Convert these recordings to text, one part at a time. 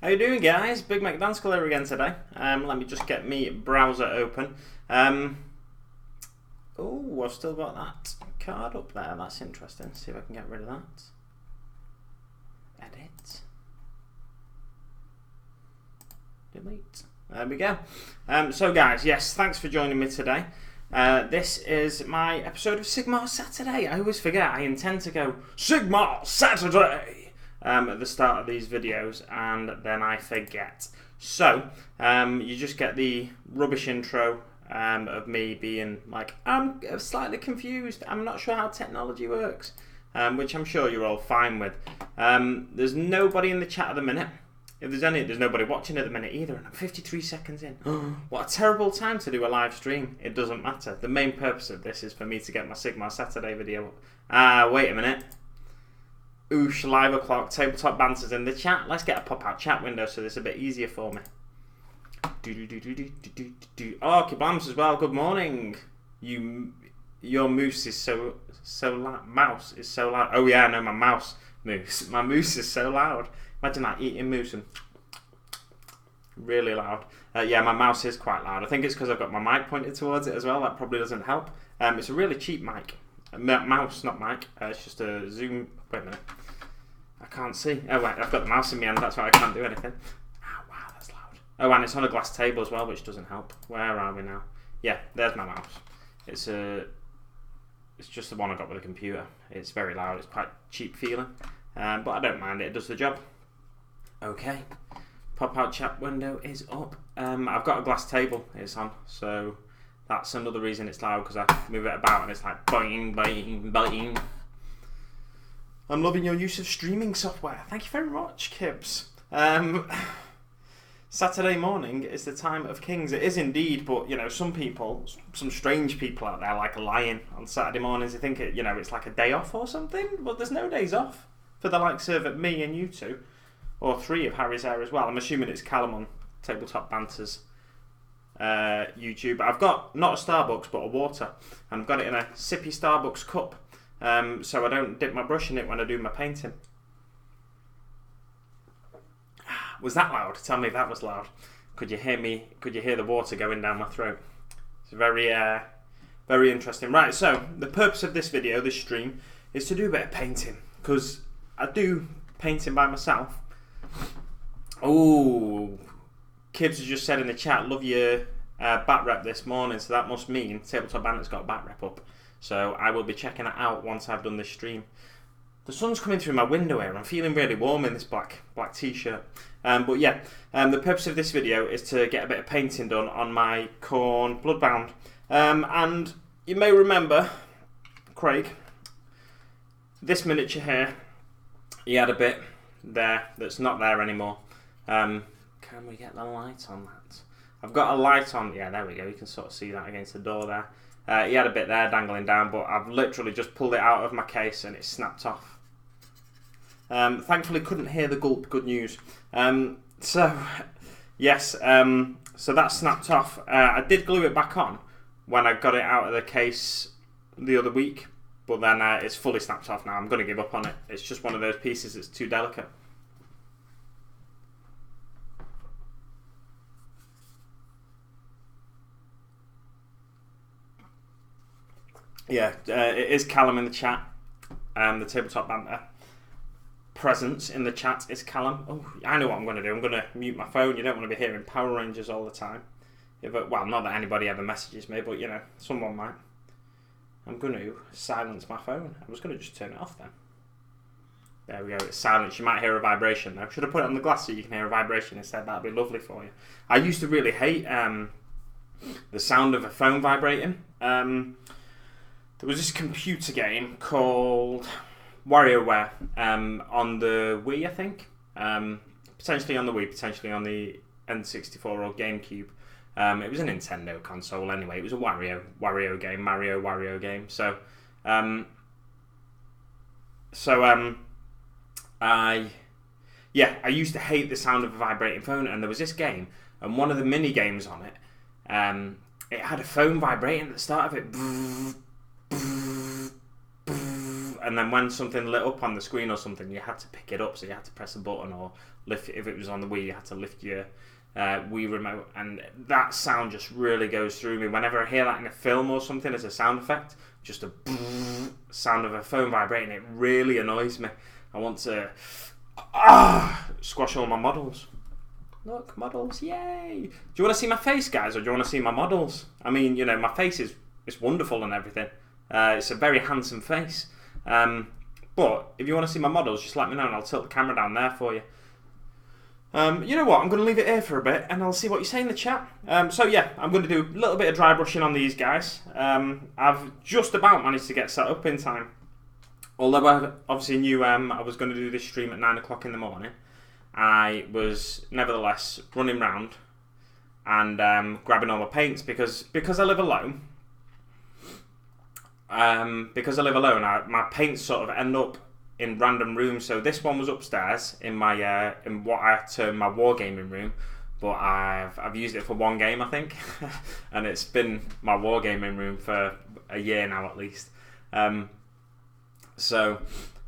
How you doing, guys? Big Mac Danskell here again today. Let me just get me browser open. Oh, I've still got that card up there. That's interesting. See if I can get rid of that. Edit. Delete. There we go. So guys, yes, thanks for joining me today. This is my episode of Sigmar Saturday. I always forget. I intend to go Sigmar Saturday at the start of these videos, and then I forget. So you just get the rubbish intro of me being like, I'm slightly confused. I'm not sure how technology works, which I'm sure you're all fine with. There's nobody in the chat at the minute. If there's any, there's nobody watching at the minute either, and I'm 53 seconds in. What a terrible time to do a live stream. It doesn't matter. The main purpose of this is for me to get my Sigmar Saturday video. Wait a minute. Oosh, live o'clock, tabletop banters in the chat. Let's get a pop-out chat window so this is a bit easier for me. Oh, Kiblams as well. Good morning. Your moose is so loud. Mouse is so loud. Oh yeah, no, my mouse. My moose is so loud. Imagine that, eating moose and really loud. Yeah, my mouse is quite loud. I think it's because I've got my mic pointed towards it as well. That probably doesn't help. It's a really cheap mic. Mouse, not mic. It's just a Zoom. Wait a minute. I can't see. Oh wait, I've got the mouse in my hand. That's why I can't do anything. Oh wow, that's loud. Oh, and it's on a glass table as well, which doesn't help. Where are we now? Yeah, there's my mouse. It's just the one I got with the computer. It's very loud. It's quite cheap feeling, but I don't mind it. It does the job. Okay, pop-out chat window is up. I've got a glass table it's on, so that's another reason it's loud, because I move it about and it's like boing, boing, boing. I'm loving your use of streaming software. Thank you very much, Kibs. Saturday morning is the time of kings. It is indeed, but you know, some people, some strange people out there like a lion on Saturday mornings. They think it's like a day off or something. But there's no days off for the likes of me and you two. Or three of Harry's there as well. I'm assuming it's Callum on Tabletop Banters YouTube. I've got not a Starbucks but a water. And I've got it in a sippy Starbucks cup. So I don't dip my brush in it when I do my painting. Was that loud? Tell me if that was loud. Could you hear me? Could you hear the water going down my throat? It's very, very interesting. Right, so the purpose of this video, this stream, is to do a bit of painting. Because I do painting by myself. Oh, Kibbs has just said in the chat, love your bat rep this morning, so that must mean Tabletop Bandit's got a bat rep up. So I will be checking it out once I've done this stream. The sun's coming through my window here. I'm feeling really warm in this black t-shirt. But yeah, the purpose of this video is to get a bit of painting done on my Khorne Bloodbound. And you may remember, Craig, this miniature here, he had a bit there that's not there anymore. Can we get the light on that? I've got a light on. Yeah, there we go. You can sort of see that against the door there. He had a bit there dangling down, but I've literally just pulled it out of my case and it snapped off. Thankfully couldn't hear the gulp. Good news. So yes, so that snapped off. I did glue it back on when I got it out of the case the other week, but then it's fully snapped off now. I'm going to give up on it. It's just one of those pieces that's too delicate. Yeah, it is Callum in the chat. The Tabletop Banter presence in the chat is Callum. Oh, I know what I'm going to do. I'm going to mute my phone. You don't want to be hearing Power Rangers all the time. Well, not that anybody ever messages me, but you know, someone might. I'm going to silence my phone. I was going to just turn it off then. There we go, it's silent. You might hear a vibration though. Should I put it on the glass so you can hear a vibration instead? That'd be lovely for you. I used to really hate the sound of a phone vibrating. There was this computer game called WarioWare on the Wii, I think. Potentially on the Wii, potentially on the N64 or GameCube. It was a Nintendo console anyway. It was a Wario game, Mario Wario game. So I used to hate the sound of a vibrating phone, and there was this game, and one of the mini games on it, it had a phone vibrating at the start of it, and then when something lit up on the screen or something, you had to pick it up, so you had to press a button or lift it. If it was on the Wii, you had to lift your Wii remote, and that sound just really goes through me. Whenever I hear that in a film or something as a sound effect, just a sound of a phone vibrating, it really annoys me. I want to squash all my models. Look, models, yay! Do you want to see my face, guys, or do you want to see my models? I mean, you know, my face is wonderful and everything. It's a very handsome face. But if you want to see my models, just let me know and I'll tilt the camera down there for you. You know what, I'm going to leave it here for a bit and I'll see what you say in the chat. So yeah, I'm going to do a little bit of dry brushing on these guys. I've just about managed to get set up in time. Although I obviously knew I was going to do this stream at 9 o'clock in the morning, I was nevertheless running round and grabbing all the paints because I live alone. My paints sort of end up in random rooms. So this one was upstairs in my in what I term my wargaming room, but I've used it for one game, I think, and it's been my wargaming room for a year now at least. So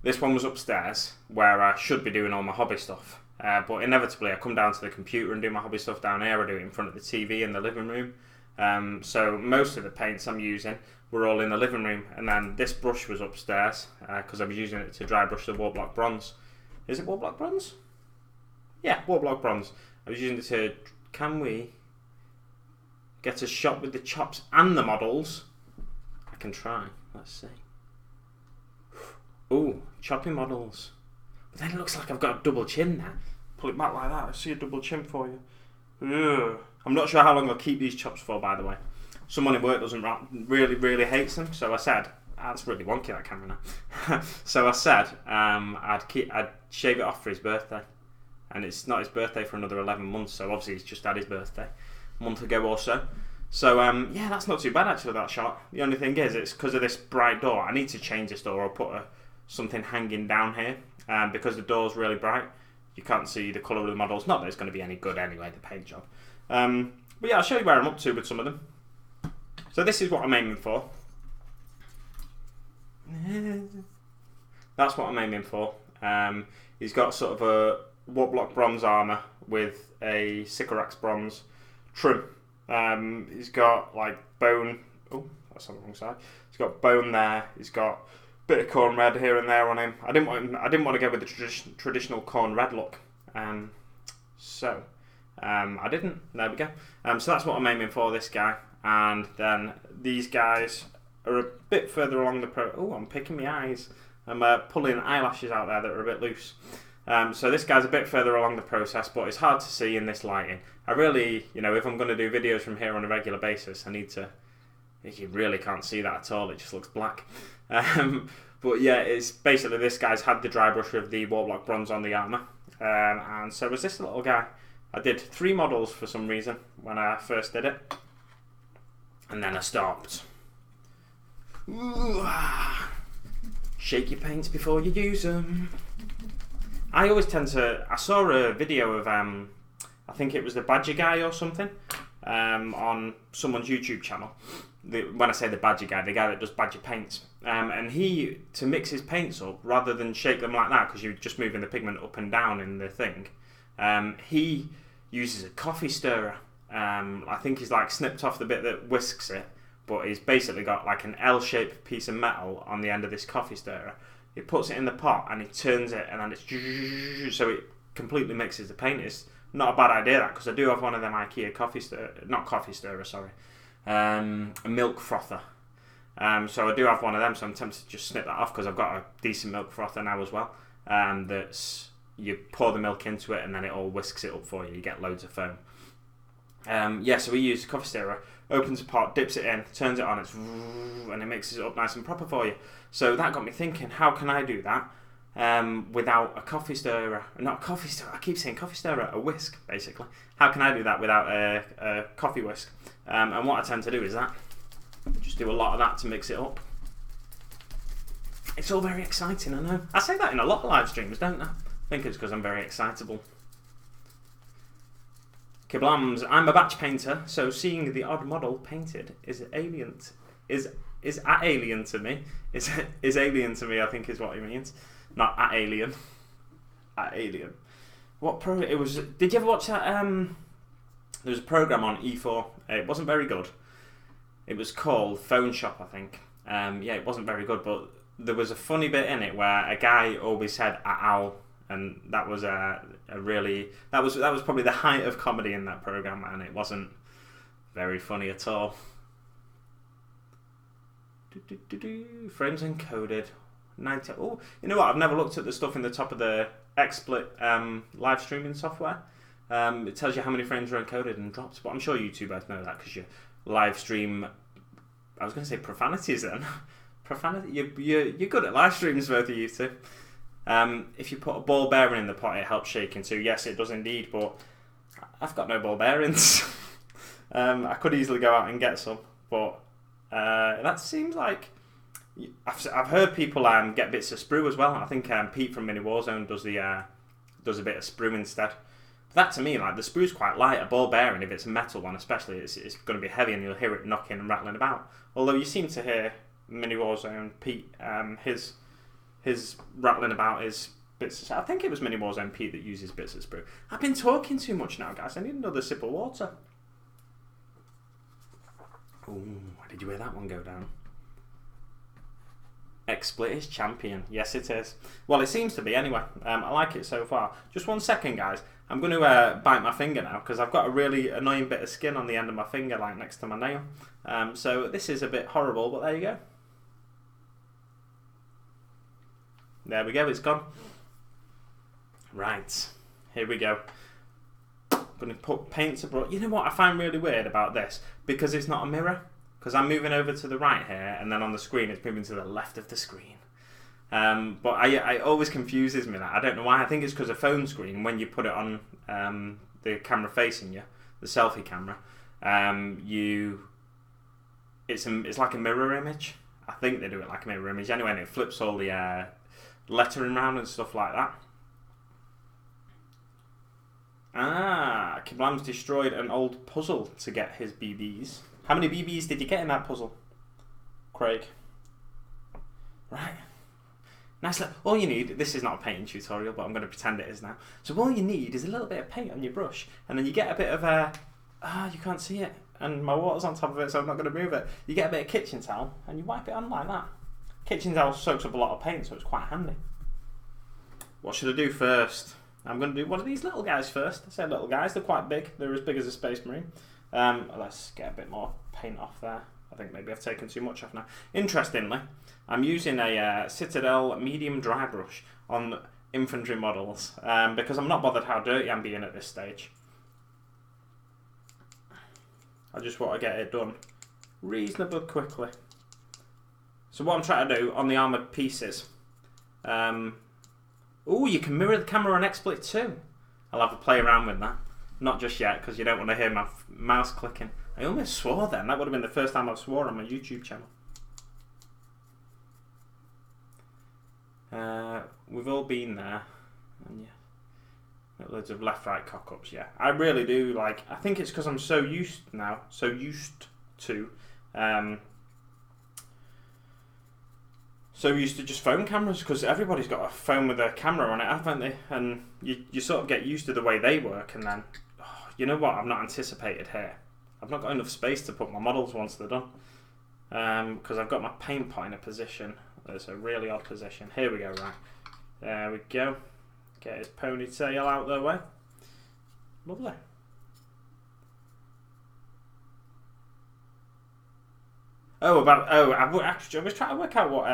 this one was upstairs where I should be doing all my hobby stuff, but inevitably I come down to the computer and do my hobby stuff down here. I do it in front of the TV in the living room. So most of the paints I'm using were all in the living room, and then this brush was upstairs because I was using it to dry brush the Warblock Bronze. Is it Warblock Bronze? Yeah, Warblock Bronze. I was using it to... Can we get a shot with the chops and the models? I can try. Let's see. Ooh, chopping models. But then it looks like I've got a double chin there. Pull it back like that. I see a double chin for you. Ugh. I'm not sure how long I'll keep these chops for, by the way. Someone in work really hates them, so I said, that's really wonky, that camera now. So I said I'd shave it off for his birthday, and it's not his birthday for another 11 months, so obviously he's just had his birthday a month ago or so. So yeah, that's not too bad actually, that shot. The only thing is, it's because of this bright door. I need to change this door or put something hanging down here, because the door's really bright. You can't see the colour of the models. Not that it's going to be any good anyway, the paint job. But yeah, I'll show you where I'm up to with some of them. So this is what I'm aiming for. That's what I'm aiming for. He's got sort of a Warblock Bronze armour with a Sycorax Bronze trim. He's got like bone... Oh, that's on the wrong side. He's got bone there. He's got a bit of Khorne Red here and there on him. I didn't want to go with the traditional Khorne Red look. So I didn't. There we go. So that's what I'm aiming for, this guy. And then these guys are a bit further along the Oh, I'm picking my eyes. I'm pulling eyelashes out there that are a bit loose. So this guy's a bit further along the process, but it's hard to see in this lighting. I really, you know, if I'm going to do videos from here on a regular basis, I need to... You really can't see that at all. It just looks black. But yeah, it's basically this guy's had the dry brush of the Warblock Bronze on the armour. And so was this little guy. I did 3 models for some reason when I first did it. And then I stopped. Ooh, shake your paints before you use them. I always tend to... I saw a video of, I think it was the Badger Guy or something, on someone's YouTube channel. When I say the Badger Guy, the guy that does Badger paints. And he, to mix his paints up, rather than shake them like that, because you're just moving the pigment up and down in the thing, he uses a coffee stirrer. I think he's like snipped off the bit that whisks it, but he's basically got like an L-shaped piece of metal on the end of this coffee stirrer. He puts it in the pot and he turns it, and then it's so it completely mixes the paint. It's not a bad idea, that, because I do have one of them IKEA a milk frother. So I do have one of them, so I'm tempted to just snip that off because I've got a decent milk frother now as well. That's, you pour the milk into it and then it all whisks it up for you. You get loads of foam. Yeah, so we use a coffee stirrer, opens a pot, dips it in, turns it on, and it mixes it up nice and proper for you. So that got me thinking, how can I do that without a coffee stirrer? Not a coffee stirrer, I keep saying coffee stirrer, a whisk, basically. How can I do that without a coffee whisk? And what I tend to do is that. Just do a lot of that to mix it up. It's all very exciting, I know. I say that in a lot of live streams, don't I? I think it's because I'm very excitable. Kiblams, I'm a batch painter, so seeing the odd model painted is is at alien to me. Is alien to me, I think is what he means. Not at alien. At alien. What program? It was. Did you ever watch that? There was a program on E4. It wasn't very good. It was called Phone Shop, I think. Yeah, it wasn't very good, but there was a funny bit in it where a guy always said "ow," and that was a really that was probably the height of comedy in that program, and it wasn't very funny at all. Frames encoded. 90. Oh, you know what? I've never looked at the stuff in the top of the XSplit live streaming software. It tells you how many frames are encoded and dropped, but I'm sure you two both know that because you live stream. I was going to say profanities then. Profanity. You're good at live streams, both of you two. If you put a ball bearing in the pot, it helps shaking too. Yes, it does indeed, but I've got no ball bearings. I could easily go out and get some, but that seems like I've heard people get bits of sprue as well. I think Pete from Mini Warzone does a bit of sprue instead. But that to me, like the sprue's quite light. A ball bearing, if it's a metal one, especially, it's going to be heavy, and you'll hear it knocking and rattling about. Although you seem to hear Mini Warzone Pete, his rattling about his bits. I think it was Mini Warzone Pete that uses bits of sprue. I've been talking too much now, guys. I need another sip of water. Ooh, did you hear that one go down? XSplit is champion. Yes, it is. Well, it seems to be anyway. I like it so far. Just 1 second, guys. I'm going to bite my finger now because I've got a really annoying bit of skin on the end of my finger, like next to my nail. So this is a bit horrible, but there you go. There we go. It's gone. Right. Here we go. I'm going to put paint to brush. You know what I find really weird about this? Because it's not a mirror. Because I'm moving over to the right here, and then on the screen it's moving to the left of the screen. But it always confuses me. That I don't know why. I think it's because a phone screen, when you put it on the camera facing you, the selfie camera, it's like a mirror image. I think they do it like a mirror image anyway, and it flips all the lettering around and stuff like that. Kablam's destroyed an old puzzle to get his BBs. How many BBs did you get in that puzzle, Craig? Right. Nice. All you need, this is not a painting tutorial, but I'm going to pretend it is now. So all you need is a little bit of paint on your brush, and then you get a bit of you can't see it, and my water's on top of it, so I'm not going to move it. You get a bit of kitchen towel, and you wipe it on like that. Kitchen towel soaks up a lot of paint, so it's quite handy. What should I do first? I'm going to do one of these little guys first. I say little guys, they're quite big. They're as big as a Space Marine. Let's get a bit more paint off there. I think maybe I've taken too much off now. Interestingly, I'm using a Citadel medium dry brush on infantry models because I'm not bothered how dirty I'm being at this stage. I just want to get it done reasonably quickly. So what I'm trying to do on the armoured pieces... oh, you can mirror the camera on XSplit too. I'll have a play around with that. Not just yet, because you don't want to hear my mouse clicking. I almost swore then. That would have been the first time I've swore on my YouTube channel. We've all been there. And yeah, loads of left-right cock-ups, yeah. I really do, like... I think it's because I'm so used to... So used to just phone cameras, because everybody's got a phone with a camera on it, haven't they? And you sort of get used to the way they work, and then... Oh, you know what? I've not anticipated here. I've not got enough space to put my models once they're done. Because I've got my paint pot in a position. It's a really odd position. Here we go, right. There we go. Get his ponytail out the way. Lovely. I was trying to work out what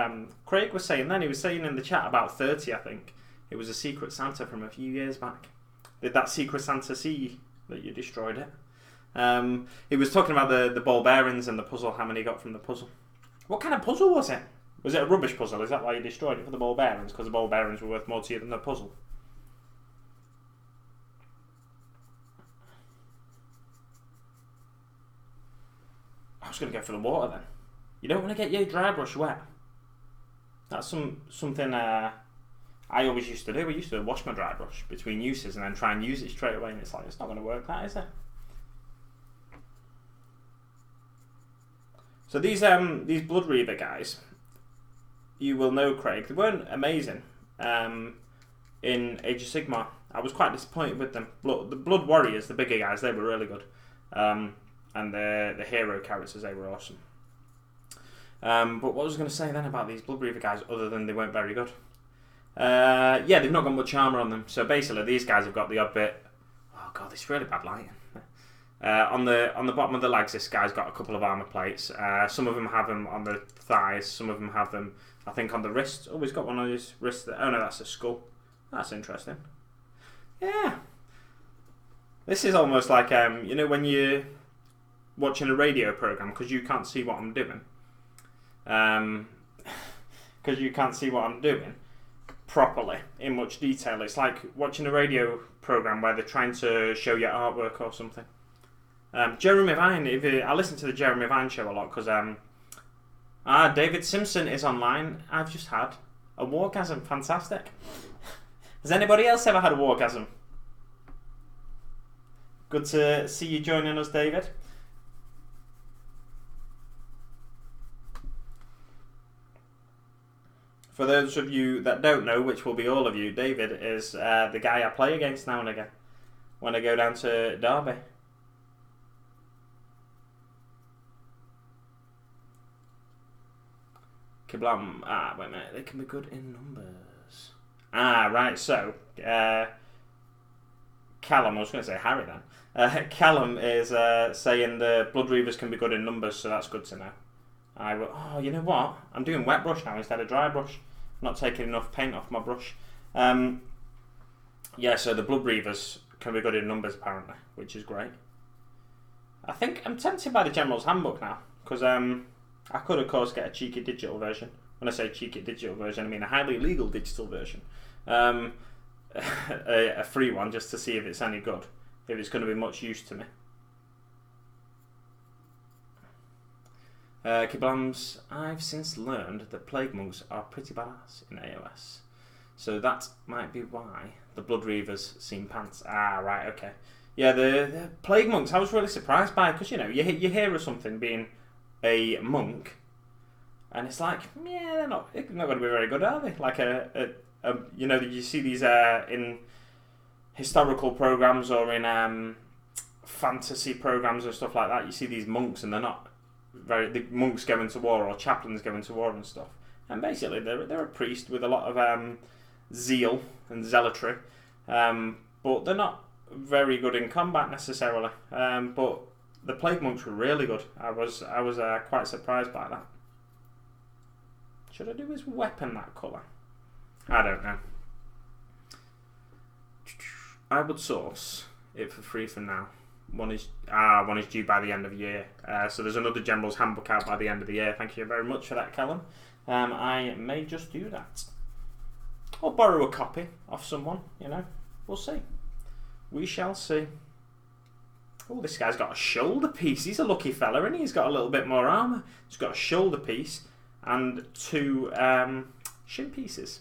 Craig was saying then. He was saying in the chat about 30, I think. It was a Secret Santa from a few years back. Did that Secret Santa see that you destroyed it? He was talking about the ball bearings and the puzzle, how many he got from the puzzle. What kind of puzzle was it? Was it a rubbish puzzle? Is that why you destroyed it, for the ball bearings? Because the ball bearings were worth more to you than the puzzle? I was going to go for the water then. You don't want to get your dry brush wet. That's something I always used to do. I used to wash my dry brush between uses and then try and use it straight away, and it's not going to work, that, is it? So these Blood Reaver guys, you will know, Craig, they weren't amazing in Age of Sigmar. I was quite disappointed with them. The Blood Warriors, the bigger guys, they were really good. And the hero characters, they were awesome. But what was I going to say then about these Blood Reaver guys, other than they weren't very good? Yeah, they've not got much armour on them. So basically, these guys have got the odd bit... Oh god, it's really bad lighting. On the bottom of the legs, this guy's got a couple of armour plates. Some of them have them on the thighs. Some of them have them, I think, on the wrists. Oh, he's got one on his wrist there. Oh no, that's a skull. That's interesting. Yeah. This is almost like, you know, when you're watching a radio programme, because you can't see what I'm doing. Because you can't see what I'm doing properly in much detail. It's like watching a radio programme where they're trying to show you artwork or something. Jeremy Vine, I listen to the Jeremy Vine show a lot because David Simpson is online. I've just had a wargasm. Fantastic. Has anybody else ever had a wargasm? Good to see you joining us, David. For those of you that don't know, which will be all of you, David is the guy I play against now and again when I go down to Derby. Kablam. Wait a minute. They can be good in numbers. Right. So, Callum, I was going to say Harry then. Callum is saying the Blood Reavers can be good in numbers, so that's good to know. Oh, you know what? I'm doing wet brush now instead of dry brush. I'm not taking enough paint off my brush. Yeah, so the Blood Reavers can be good in numbers apparently, which is great. I think I'm tempted by the General's Handbook now, because I could, of course, get a cheeky digital version. When I say cheeky digital version, I mean a highly legal digital version. A free one, just to see if it's any good, if it's going to be much use to me. Kiblams, I've since learned that Plague Monks are pretty badass in AOS. So that might be why the Blood Reavers seem pants. Right, okay. Yeah, the Plague Monks, I was really surprised by, because, you know, you hear of something being a monk, and it's like, yeah, they're not going to be very good, are they? Like you know, you see these in historical programs or in fantasy programs and stuff like that. You see these monks, and they're not the monks going to war or chaplains going to war and stuff. And basically, they're a priest with a lot of zeal and zealotry, but they're not very good in combat necessarily. But the Plague Monks were really good. I was quite surprised by that. Should I do his weapon that colour? I don't know. I would source it for free for now. One is due by the end of the year. So there's another General's Handbook out by the end of the year. Thank you very much for that, Callum. I may just do that. Or borrow a copy off someone, you know. We'll see. We shall see. Oh, this guy's got a shoulder piece. He's a lucky fella, and he's got a little bit more armour. He's got a shoulder piece and 2 shin pieces.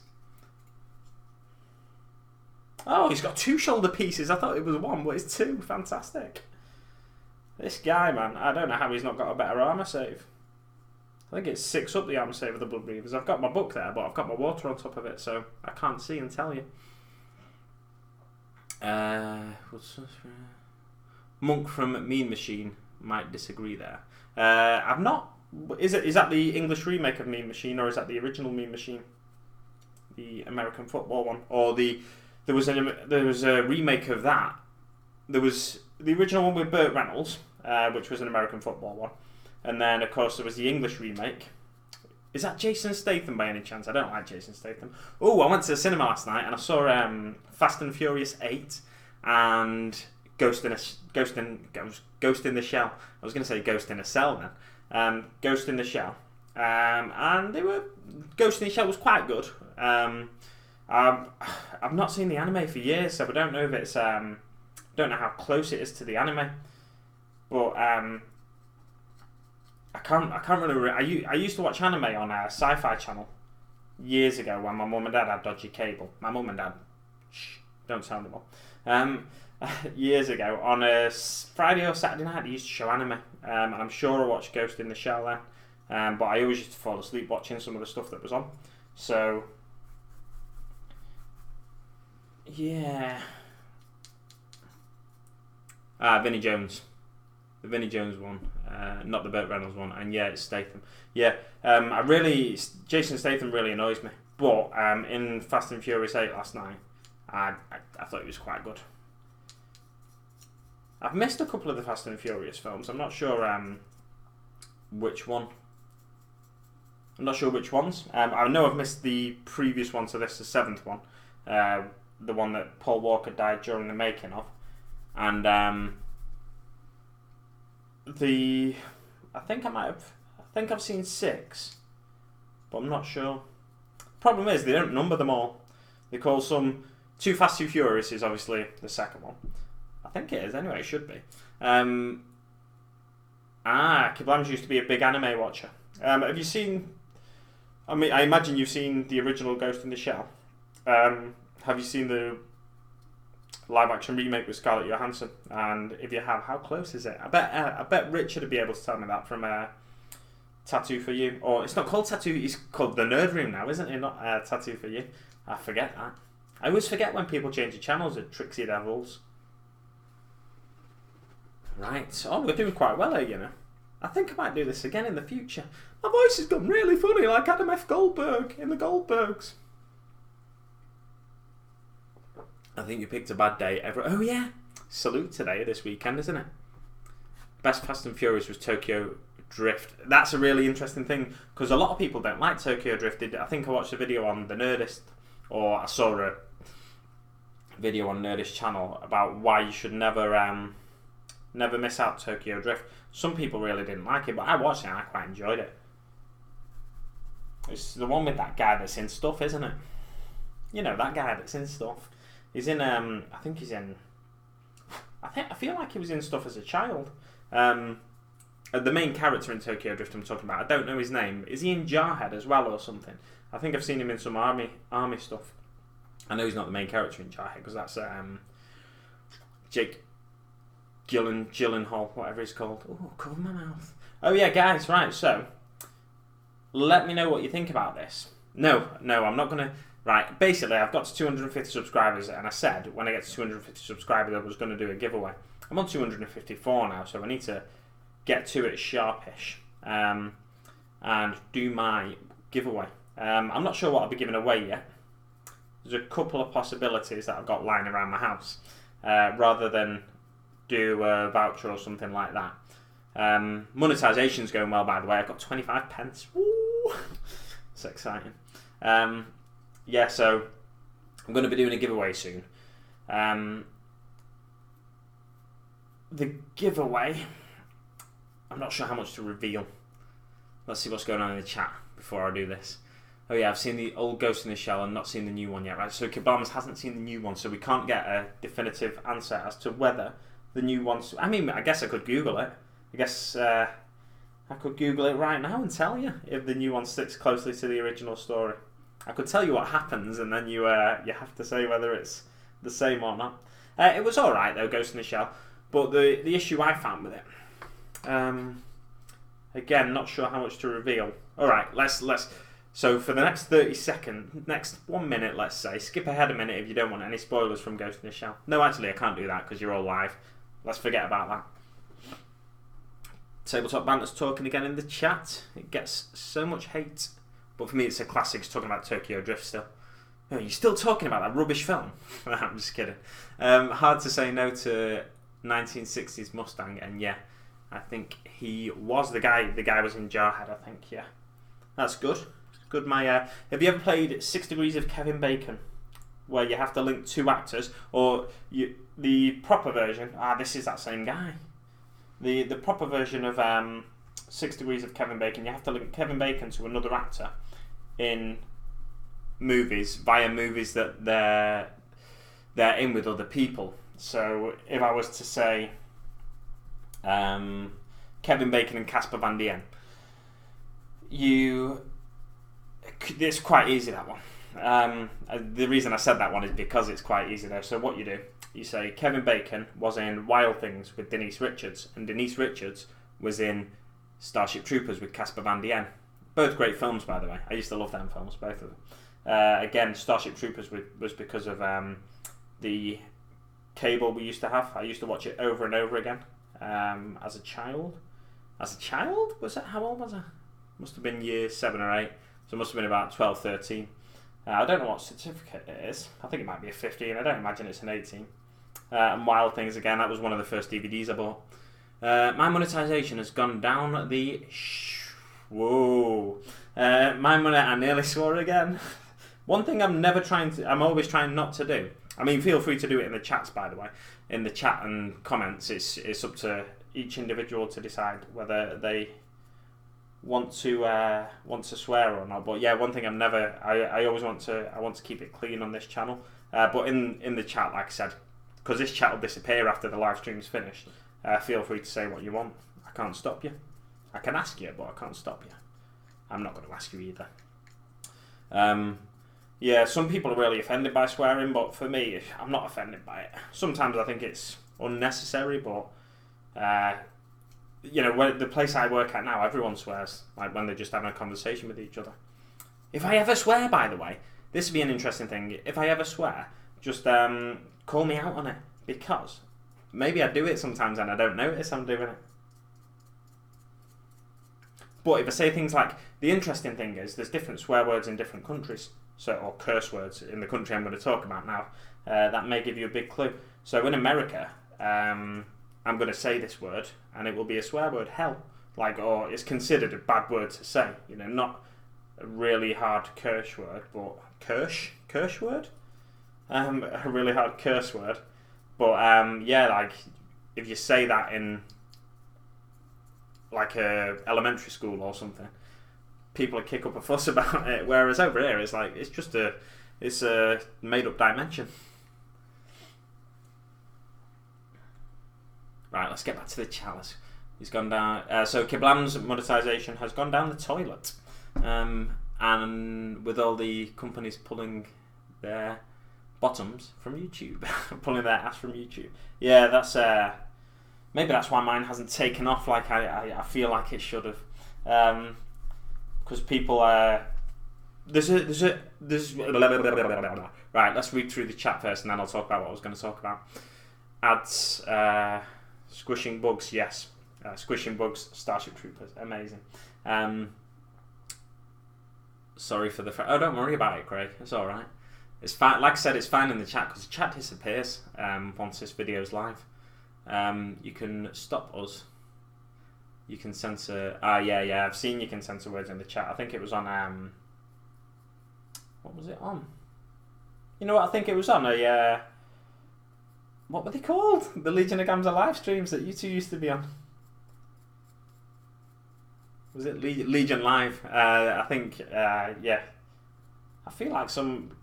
Oh, he's got 2 shoulder pieces. I thought it was 1, but it's 2. Fantastic. This guy, man, I don't know how he's not got a better armour save. I think it's 6 up the armour save of the Blood Reavers. I've got my book there, but I've got my water on top of it, so I can't see and tell you. Monk from Mean Machine might disagree there. I've not. Is that the English remake of Mean Machine, or is that the original Mean Machine, the American football one? Or there was a remake of that. There was the original one with Burt Reynolds, which was an American football one, and then of course there was the English remake. Is that Jason Statham by any chance? I don't like Jason Statham. Oh, I went to the cinema last night and I saw Fast and Furious 8 and Ghost in the Shell. I was going to say Ghost in a Cell then. Ghost in the Shell. And Ghost in the Shell was quite good. I've not seen the anime for years, so I don't know if it's don't know how close it is to the anime. But I can't really. I used to watch anime on a Sci-Fi channel years ago when my mum and dad had dodgy cable. My mum and dad, don't tell them all. Years ago on a Friday or Saturday night, they used to show anime, and I'm sure I watched Ghost in the Shell then. but I always used to fall asleep watching some of the stuff that was on. So, yeah. Vinnie Jones. The Vinnie Jones one, not the Burt Reynolds one, and yeah, it's Statham. Yeah, Jason Statham really annoys me. But in Fast and Furious 8 last night, I thought he was quite good. I've missed a couple of the Fast and Furious films. I'm not sure which one. I'm not sure which ones. I know I've missed the previous one to this, the 7th one, the one that Paul Walker died during the making of, and I think I've seen 6, but I'm not sure. Problem is they don't number them all. They call some Too Fast Too Furious is obviously the second one. I think it is anyway. It should be. Kiblams used to be a big anime watcher. Have you seen? I mean, I imagine you've seen the original Ghost in the Shell. Have you seen the live-action remake with Scarlett Johansson? And if you have, how close is it? I bet Richard would be able to tell me that from Tattoo for You. Or it's not called Tattoo. It's called The Nerd Room now, isn't it? Not Tattoo for You. I forget that. I always forget when people change the channels at Trixie Devils. Right. Oh, we're doing quite well here, you know. I think I might do this again in the future. My voice has gone really funny, like Adam F. Goldberg in The Goldbergs. I think you picked a bad day ever. Oh yeah, Salute today, this weekend, isn't it? Best Fast and Furious was Tokyo Drift. That's a really interesting thing, because a lot of people don't like Tokyo Drift. I think I watched a video on The Nerdist, or I saw a video on Nerdist channel about why you should never miss out Tokyo Drift. Some people really didn't like it, but I watched it and I quite enjoyed it. It's the one with that guy that's in Stuff, isn't it? You know, that guy that's in Stuff. He's in, I feel like he was in Stuff as a child. The main character in Tokyo Drift I'm talking about, I don't know his name. Is he in Jarhead as well or something? I think I've seen him in some army stuff. I know he's not the main character in Jarhead, because that's Jake Gyllenhaal, whatever he's called. Oh, cover my mouth. Oh yeah, guys, right, so let me know what you think about this. No, I'm not going to... Right, basically, I've got to 250 subscribers, and I said when I get to 250 subscribers I was going to do a giveaway. I'm on 254 now, so I need to get to it sharpish and do my giveaway. I'm not sure what I'll be giving away yet. There's a couple of possibilities that I've got lying around my house, rather than do a voucher or something like that. Monetisation's going well, by the way. I've got 25 pence. Woo! It's exciting. Yeah, so I'm going to be doing a giveaway soon. The giveaway, I'm not sure how much to reveal. Let's see what's going on in the chat before I do this. Oh yeah, I've seen the old Ghost in the Shell and not seen the new one yet, right? So Kibams hasn't seen the new one, so we can't get a definitive answer as to whether the new one's... I mean, I guess I could Google it. I guess I could Google it right now and tell you if the new one sticks closely to the original story. I could tell you what happens, and then you have to say whether it's the same or not. It was all right though, Ghost in the Shell, but the issue I found with it, again, not sure how much to reveal. All right, let's. So for the next 30 seconds, next 1 minute, let's say, skip ahead a minute if you don't want any spoilers from Ghost in the Shell. No, actually, I can't do that because you're all live. Let's forget about that. Tabletop Banter's talking again in the chat. It gets so much hate. But for me, it's a classic. It's talking about Tokyo Drift still. Oh, you're still talking about that rubbish film? I'm just kidding. Hard to say no to 1960s Mustang, and yeah, I think he was the guy. The guy was in Jarhead, I think. Yeah, that's good. Good. Have you ever played 6 Degrees of Kevin Bacon, where you have to link 2 actors, or the proper version? This is that same guy. The proper version of 6 Degrees of Kevin Bacon, you have to link Kevin Bacon to another actor in movies via movies that they're in with other people. So if I was to say Kevin Bacon and Casper Van Dien, it's quite easy, that one. The reason I said that one is because it's quite easy though. So what you do, you say Kevin Bacon was in Wild Things with Denise Richards, and Denise Richards was in Starship Troopers with Casper Van Dien. Both great films, by the way. I used to love them films, both of them. Again, Starship Troopers was because of the cable we used to have. I used to watch it over and over again as a child. As a child? How old was I? Must have been year 7 or 8. So it must have been about 12, 13. I don't know what certificate it is. I think it might be a 15. I don't imagine it's an 18. And Wild Things again. That was one of the first DVDs I bought. My monetization has gone down the... Whoa. I nearly swore again. One thing I'm always trying not to do. I mean, feel free to do it in the chats, by the way. In the chat and comments, it's up to each individual to decide whether they want to swear or not. But yeah, one thing I always want to keep it clean on this channel. But in the chat, like I said, because this chat will disappear after the live stream's finished, feel free to say what you want. I can't stop you. I can ask you, but I can't stop you. I'm not going to ask you either. Yeah, some people are really offended by swearing, but for me, I'm not offended by it. Sometimes I think it's unnecessary, but the place I work at now, everyone swears, like when they're just having a conversation with each other. If I ever swear, by the way, this would be an interesting thing. If I ever swear, just call me out on it, because maybe I do it sometimes and I don't notice I'm doing it. But if I say things like, the interesting thing is there's different swear words in different countries, or curse words in the country I'm going to talk about now. That may give you a big clue. So in America, I'm going to say this word, and it will be a swear word, hell. Or it's considered a bad word to say. Not a really hard curse word, but curse word? A really hard curse word. But if you say that in a elementary school or something, people would kick up a fuss about it, whereas over here it's a made up dimension. Right, let's get back to the chalice. He's gone down. So Kiblam's monetization has gone down the toilet, and with all the companies pulling their bottoms from YouTube, pulling their ass from YouTube. Yeah, that's maybe that's why mine hasn't taken off like I feel like it should have. Because people there's right, let's read through the chat first and then I'll talk about what I was going to talk about. Ads, squishing bugs, yes. Squishing bugs, Starship Troopers, amazing. Sorry for the oh, don't worry about it, Craig, it's alright. It's fine, like I said, it's fine in the chat because the chat disappears once this video's live. You can stop us. You can censor... yeah, I've seen you can censor words in the chat. I think it was on... what was it on? You know what I think it was on? What were they called? The Legion of Gamza live streams that you two used to be on. Was it Legion Live? I think, yeah. I feel like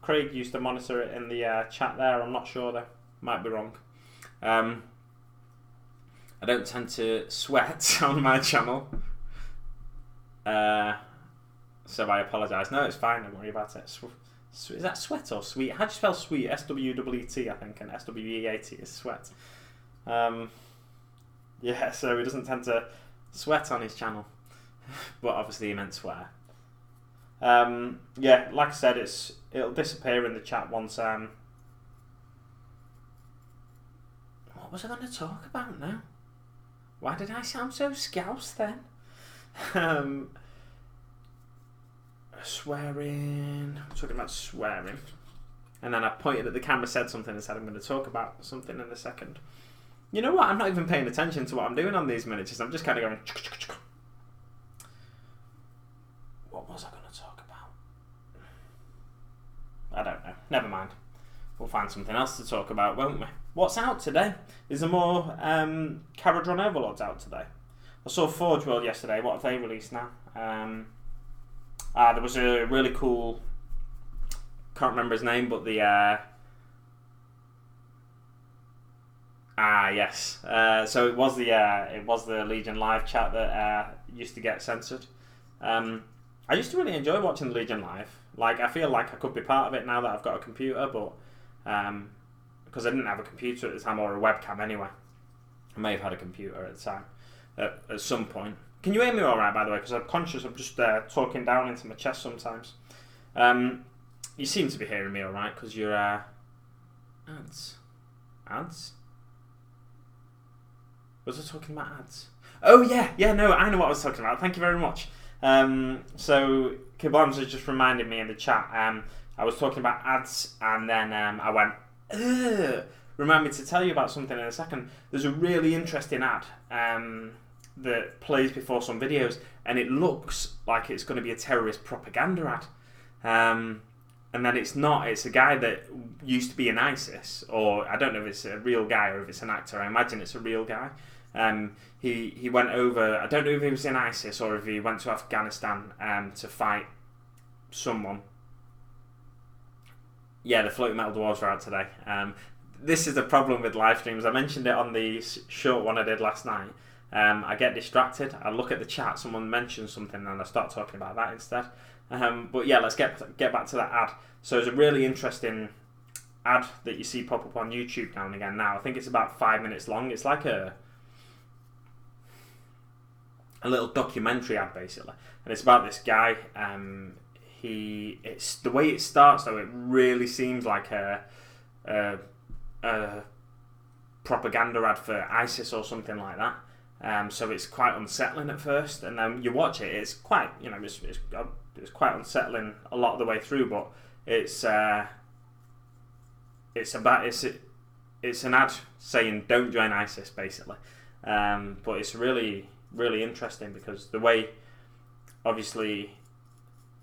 Craig used to monitor it in the chat there. I'm not sure though. Might be wrong. I don't tend to sweat on my channel, so I apologise. No, it's fine, don't worry about it. Is that sweat or sweet? How do you spell sweet? S-W-E-T, I think, and S-W-E-A-T is sweat. Yeah, so he doesn't tend to sweat on his channel, but obviously he meant swear. Yeah, like I said, it'll disappear in the chat once. What was I going to talk about now? Why did I sound so scouse then? Swearing. I'm talking about swearing. And then I pointed at the camera, said something, and said I'm going to talk about something in a second. You know what? I'm not even paying attention to what I'm doing on these miniatures. I'm just kind of going... What was I going to talk about? I don't know. Never mind. We'll find something else to talk about, won't we? What's out today? Is there more Caradron Overlords out today? I saw Forge World yesterday. What have they released now? There was a really cool... Can't remember his name, but the... yes. So it was the Legion live chat that used to get censored. I used to really enjoy watching the Legion live. I feel like I could be part of it now that I've got a computer, but... because I didn't have a computer at the time, or a webcam anyway. I may have had a computer at the time, at some point. Can you hear me all right, by the way? Because I'm conscious of just talking down into my chest sometimes. You seem to be hearing me all right because you're ads. Ads? Was I talking about ads? Oh yeah, no, I know what I was talking about. Thank you very much. So Kiblams has just reminded me in the chat. I was talking about ads, and then I went, ugh. Remind me to tell you about something in a second. There's a really interesting ad that plays before some videos, and it looks like it's going to be a terrorist propaganda ad. And then it's not. It's a guy that used to be in ISIS, or I don't know if it's a real guy or if it's an actor. I imagine it's a real guy. He went over. I don't know if he was in ISIS or if he went to Afghanistan to fight someone. Yeah, the floating metal dwarves are out today. This is the problem with live streams. I mentioned it on the short one I did last night. I get distracted. I look at the chat. Someone mentions something, and I start talking about that instead. But yeah, let's get back to that ad. So it's a really interesting ad that you see pop up on YouTube now and again. Now I think it's about 5 minutes long. It's like a little documentary ad basically, and it's about this guy. It's the way it starts though. It really seems like a propaganda ad for ISIS or something like that. So it's quite unsettling at first, and then you watch it. It's quite, it's quite unsettling a lot of the way through. But it's an ad saying don't join ISIS basically. But it's really interesting because the way, obviously,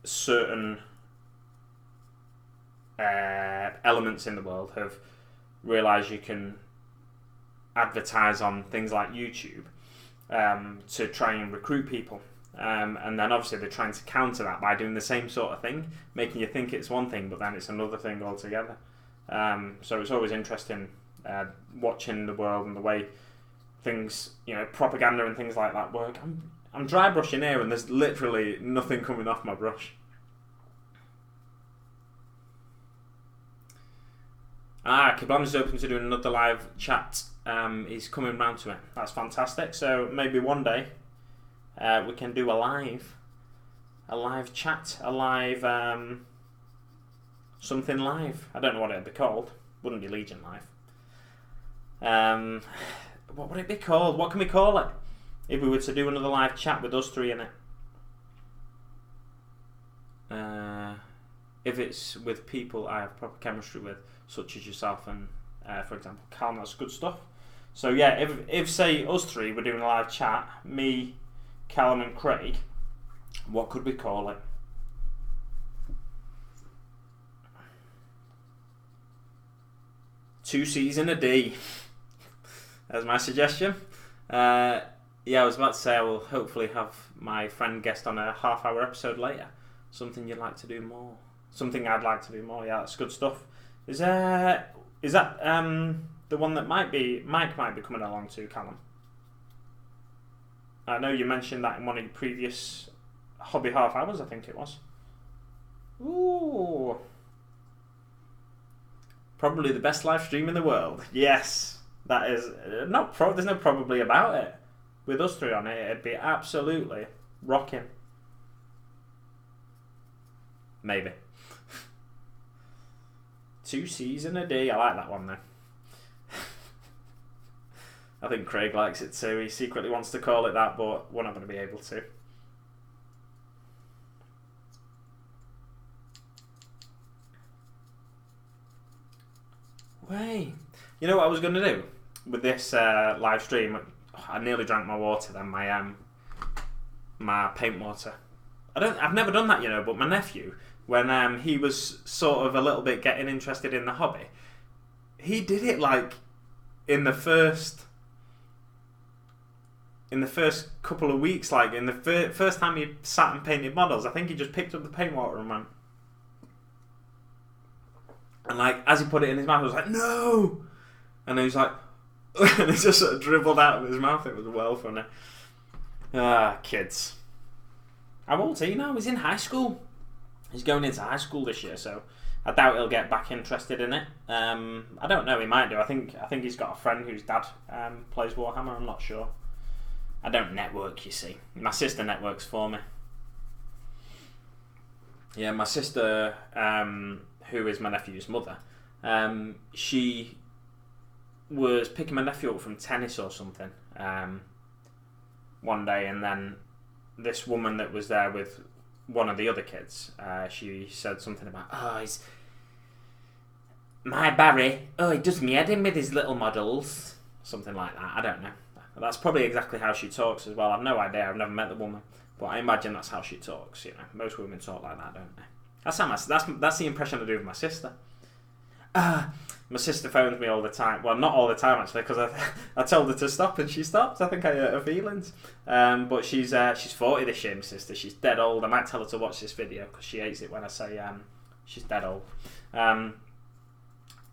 certain elements in the world have realised you can advertise on things like YouTube to try and recruit people, and then obviously they're trying to counter that by doing the same sort of thing, making you think it's one thing but then it's another thing altogether. So it's always interesting watching the world and the way things, propaganda and things like that work. I'm dry brushing here and there's literally nothing coming off my brush. Kiblan is open to doing another live chat. He's coming round to it. That's fantastic. So maybe one day we can do a live chat, a live something live. I don't know what it'd be called. Wouldn't be Legion Live. What would it be called? What can we call it if we were to do another live chat with us three in it? If it's with people I have proper chemistry with, such as yourself and, for example, Cal, that's good stuff. So yeah, if say us three were doing a live chat, me, Callum and Craig, what could we call it? Two C's and a D. That's my suggestion. Yeah, I was about to say I will hopefully have my friend guest on a half-hour episode later. Something you'd like to do more. Something I'd like to do more. Yeah, that's good stuff. Is that the one that Mike might be coming along to, Callum? I know you mentioned that in one of your previous hobby half hours. I think it was. Ooh, probably the best live stream in the world. Yes, that is not. There's no probably about it. With us three on it, it'd be absolutely rocking. Maybe. 2 C's and a D. I like that one though. I think Craig likes it too. He secretly wants to call it that, but we're not going to be able to. Wait. You know what I was going to do with this live stream? I nearly drank my water then, my paint water. I've never done that, but my nephew, when he was sort of a little bit getting interested in the hobby, he did it like in the first couple of weeks, like in the first time he sat and painted models. I think he just picked up the paint water and went, and like as he put it in his mouth, I was like, no, and then he was like, and it just sort of dribbled out of his mouth. It was well funny. Kids. How old is he now? He's in high school. He's going into high school this year, so I doubt he'll get back interested in it. I don't know. He might do. I think he's got a friend whose dad plays Warhammer. I'm not sure. I don't network, you see. My sister networks for me. Yeah, my sister, who is my nephew's mother, she was picking my nephew up from tennis or something one day, and then this woman that was there with one of the other kids, she said something about, oh, he's my Barry, oh, he does me head in with his little models, something like that. I don't know. That's probably exactly how she talks as well. I've no idea. I've never met the woman, but I imagine that's how she talks. You know, most women talk like that, don't they? That's the impression I do of my sister. My sister phones me all the time. Well, not all the time actually, because I told her to stop and she stopped. I think I hurt her feelings. But she's 40 this year, my sister. She's dead old. I might tell her to watch this video because she hates it when I say she's dead old.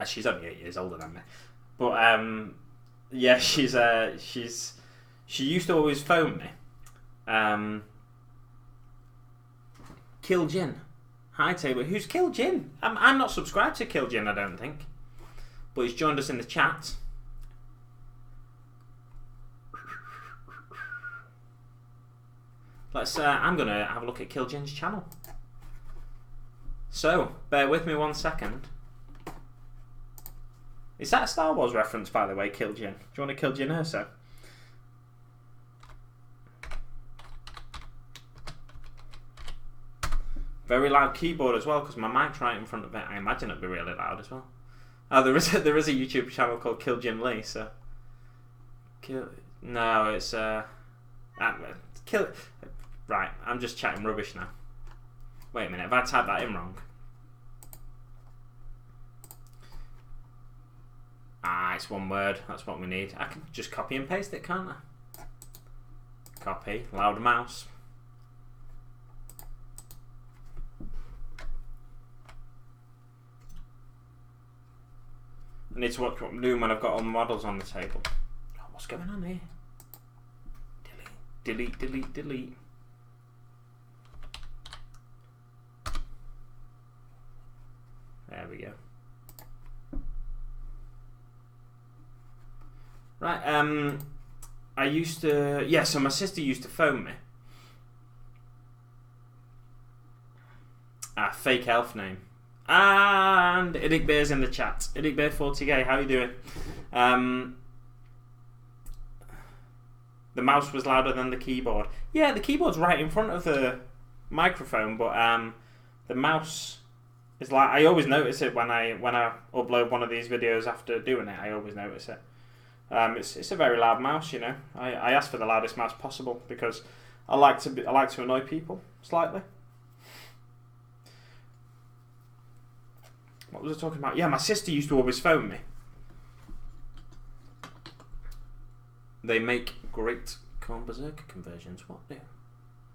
She's only 8 years older than me. But yeah, she used to always phone me. Kill Jin. Hi Taylor. Who's Kill Jin? I'm not subscribed to Kill Jin, I don't think. But he's joined us in the chat. I'm gonna have a look at Kill Jin's channel. So, bear with me 1 second. Is that a Star Wars reference, by the way, Kill Jin? Do you want to Kill Jin Erso? Very loud keyboard as well, because my mic's right in front of it. I imagine it'd be really loud as well. Oh, there is a YouTube channel called Kill Jim Lee, so... No, it's... Right, I'm just chatting rubbish now. Wait a minute, have I typed that in wrong? It's one word. That's what we need. I can just copy and paste it, can't I? Copy. Loud mouse. I need to watch what I'm doing when I've got all the models on the table. Oh, what's going on here? Delete, delete, delete, delete. There we go. Right, I used to... Yeah, so my sister used to phone me. Fake elf name. And Idic Bear's in the chat. Idic Bear 40k, how you doing? The mouse was louder than the keyboard. Yeah, the keyboard's right in front of the microphone, but the mouse is like... I always notice it when I upload one of these videos after doing it. I always notice it. It's a very loud mouse, you know. I asked for the loudest mouse possible because I like to annoy people slightly. What was I talking about? Yeah, my sister used to always phone me. They make great Khorne Berserker conversions. What do?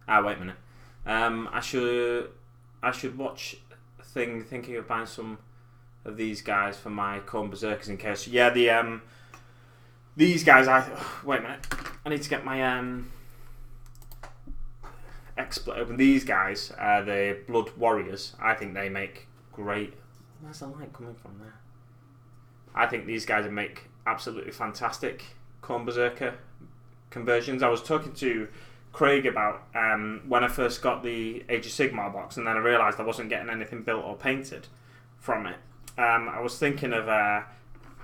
Wait a minute. I should watch a thing thinking of buying some of these guys for my Khorne Berserkers in case. Yeah, these guys. Wait a minute. I need to get my XSplit open. These guys, the Blood Warriors. I think they make great. Where's the light coming from there? I think these guys would make absolutely fantastic Khorne Berserker conversions. I was talking to Craig about when I first got the Age of Sigmar box, and then I realised I wasn't getting anything built or painted from it. I was thinking of,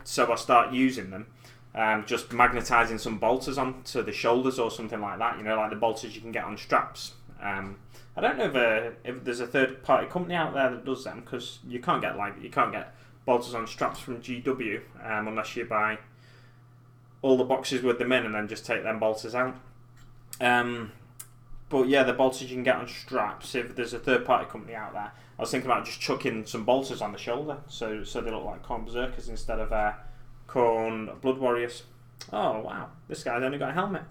so I start using them, just magnetising some bolters onto the shoulders or something like that, you know, like the bolters you can get on straps. I don't know if there's a third-party company out there that does them, because you can't get bolters on straps from GW unless you buy all the boxes with them in and then just take them bolters out. But yeah, the bolters you can get on straps. If there's a third-party company out there, I was thinking about just chucking some bolters on the shoulder, so they look like Khorne Berserkers instead of Khorne Blood Warriors. Oh wow, this guy's only got a helmet.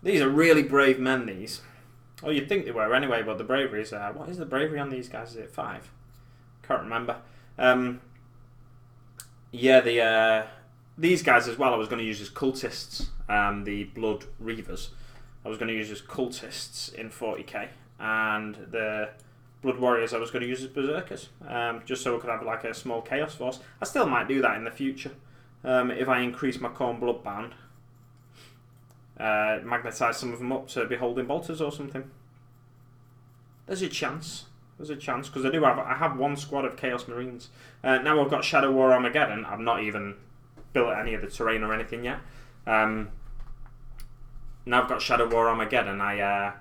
These are really brave men, these. Oh, you'd think they were anyway, but the bravery is... what is the bravery on these guys? Is it 5? Can't remember. Yeah, these guys as well I was going to use as cultists. The Blood Reavers. I was going to use as cultists in 40k. And the Blood Warriors I was going to use as Berserkers. Just so we could have like a small Chaos Force. I still might do that in the future. If I increase my Khorne Bloodbound. magnetise some of them up to be holding bolters or something. There's a chance. There's a chance, because I have one squad of Chaos Marines. Now I've got Shadow War Armageddon. I've not even built any of the terrain or anything yet. Now I've got Shadow War Armageddon. I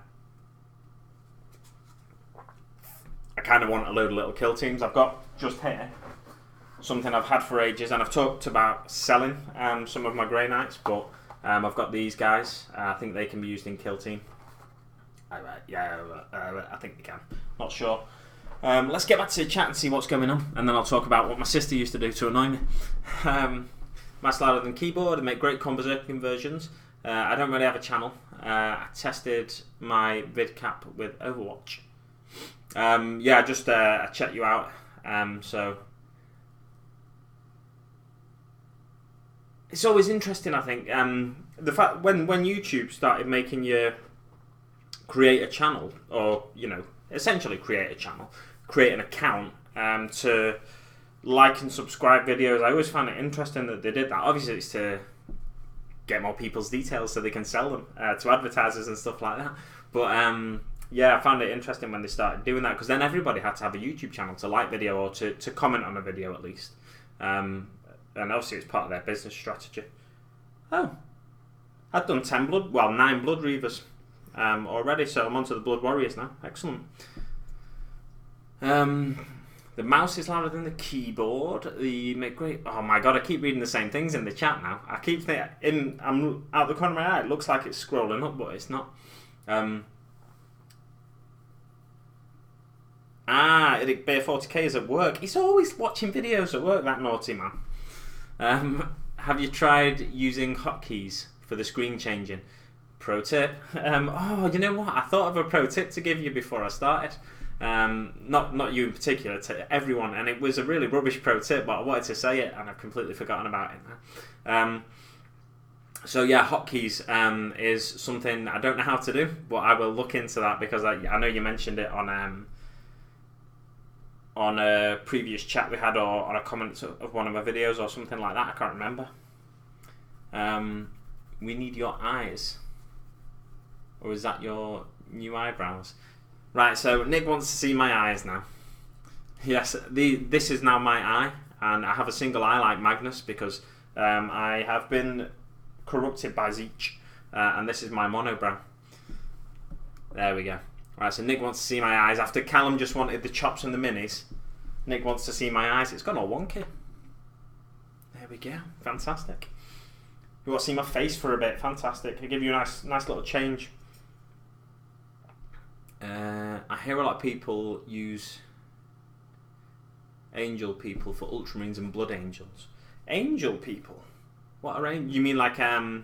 kind of want a load of little kill teams. I've got just here something I've had for ages, and I've talked about selling some of my Grey Knights, but I've got these guys. I think they can be used in kill team. I think they can. Not sure. Let's get back to the chat and see what's going on, and then I'll talk about what my sister used to do to annoy me. Much louder than keyboard and make great conversation versions. I don't really have a channel. I tested my vid cap with Overwatch. I checked you out. So it's always interesting, I think. The fact when YouTube started making you create a channel, or essentially create a channel, create an account to like and subscribe videos. I always found it interesting that they did that. Obviously, it's to get more people's details so they can sell them to advertisers and stuff like that. But I found it interesting when they started doing that, because then everybody had to have a YouTube channel to like video or to comment on a video at least. And obviously, it's part of their business strategy. Oh, I've done 9 Blood Reavers already, so I'm onto the Blood Warriors now. Excellent. The mouse is louder than the keyboard. The make great. Oh my god! I keep reading the same things in the chat now. I keep thinking I'm out the corner of my eye. It looks like it's scrolling up, but it's not. Eric Bear 40k is at work. He's always watching videos at work. That naughty man. Have you tried using hotkeys for the screen changing? Pro tip. You know what? I thought of a pro tip to give you before I started. Not you in particular, to everyone, and it was a really rubbish pro tip, but I wanted to say it and I've completely forgotten about it now. Hotkeys is something I don't know how to do, but I will look into that, because I know you mentioned it on a previous chat we had, or on a comment of one of my videos or something like that. I can't remember. We need your eyes, or is that your new eyebrows? Right, so Nick wants to see my eyes now. Yes, this is now my eye, and I have a single eye like Magnus, because I have been corrupted by Zeech, and this is my monobrow. There we go. Right, so Nick wants to see my eyes. After Callum just wanted the chops and the minis, Nick wants to see my eyes. It's gone all wonky. There we go. Fantastic. You want to see my face for a bit? Fantastic. I'll give you a nice little change. I hear a lot of people use angel people for ultramarines and blood angels. Angel people? What are you mean like the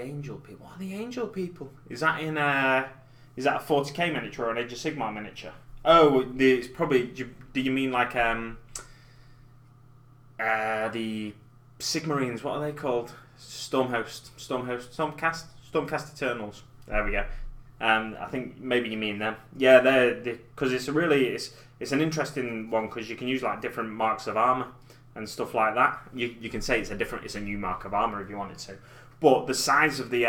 angel people? What are the angel people? Is that a 40k miniature or an Age of Sigmar miniature? Oh, it's probably. Do you mean like the Sigmarines? What are they called? Stormcast Eternals. There we go. I think maybe you mean them. Yeah, because it's an interesting one, because you can use like different marks of armor and stuff like that. You can say it's a new mark of armor if you wanted to, but the size of the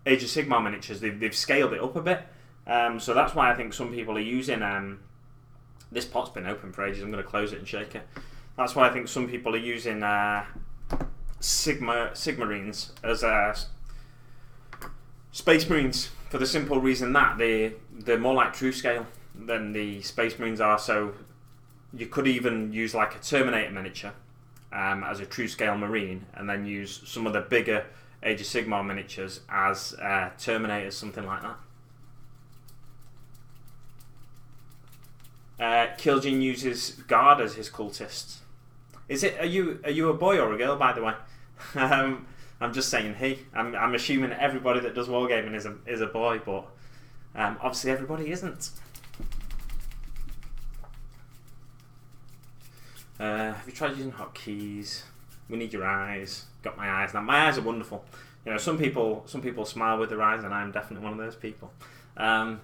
Age of Sigmar miniatures, they've scaled it up a bit. So that's why I think some people are using. This pot's been open for ages. I'm going to close it and shake it. That's why I think some people are using Sigmarines as Space Marines, for the simple reason that they're more like true scale than the Space Marines are. So you could even use like a Terminator miniature as a true scale Marine, and then use some of the bigger Age of Sigmar miniatures as Terminators, something like that. Kil'jaeden uses Guard as his cultists. Are you a boy or a girl, by the way? I'm just saying he. I'm assuming everybody that does wargaming is a boy, but obviously everybody isn't. Have you tried using hotkeys? We need your eyes. Got my eyes now. My eyes are wonderful. You know, some people smile with their eyes, and I'm definitely one of those people. A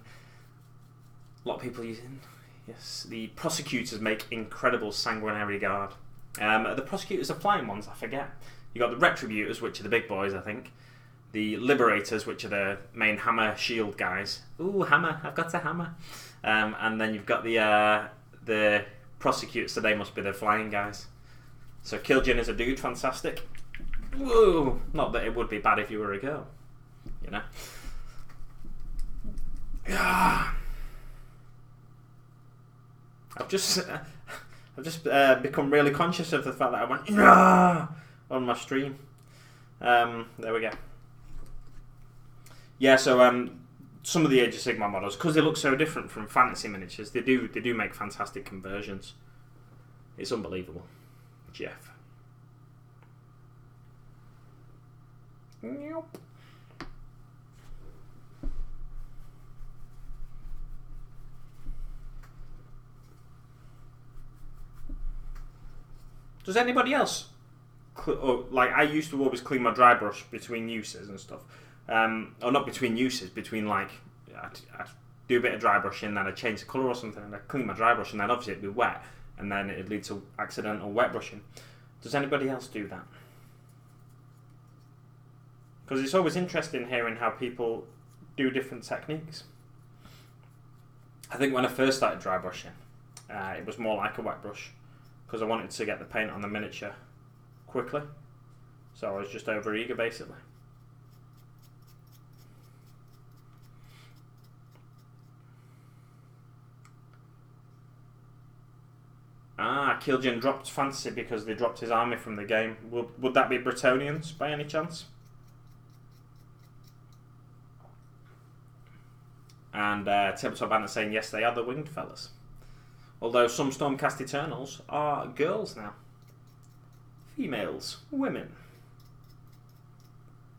lot of people using. Yes, the prosecutors make incredible sanguinary guard. The prosecutors are flying ones. I forget. You got the Retributors, which are the big boys, I think. The Liberators, which are the main hammer shield guys. Ooh, hammer! I've got a hammer. And then you've got the Prosecutors, so they must be the flying guys. So Kil'jaeden is a dude, fantastic. Whoa! Not that it would be bad if you were a girl, you know. I've just become really conscious of the fact that I went on my stream. There we go. Yeah, so some of the Age of Sigmar models, because they look so different from fantasy miniatures, they do make fantastic conversions. It's unbelievable. Jeff. Nope. Does anybody else, like I used to always clean my dry brush between uses and stuff, or not between uses, between like I'd do a bit of dry brushing, then I'd change the colour or something, and I'd clean my dry brush, and then obviously it'd be wet, and then it'd lead to accidental wet brushing. Does anybody else do that? Because it's always interesting hearing how people do different techniques. I think when I first started dry brushing, it was more like a wet brush, because I wanted to get the paint on the miniature quickly, so I was just over eager basically. Kil'jaeden dropped fantasy because they dropped his army from the game. Would that be Bretonnians by any chance? And Tabletop Banner saying yes, they are the winged fellas. Although some Stormcast Eternals are girls now. Females. Women.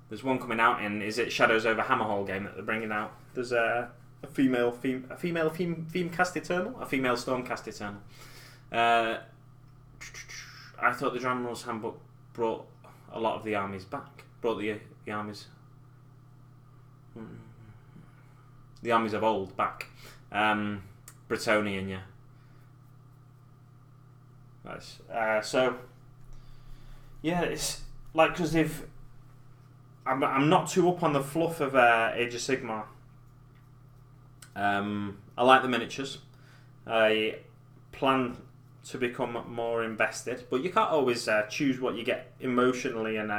There's one coming out in, is it Shadows over Hammerhall game that they're bringing out? There's a female Femecast Eternal? A female Stormcast Eternal. I thought the Admiral's Handbook brought a lot of the armies back. Brought the armies... The armies of old back. Bretonnian, yeah. Nice. So, yeah, it's like, because they've... I'm not too up on the fluff of Age of Sigmar. I like the miniatures. I plan to become more invested, but you can't always choose what you get emotionally and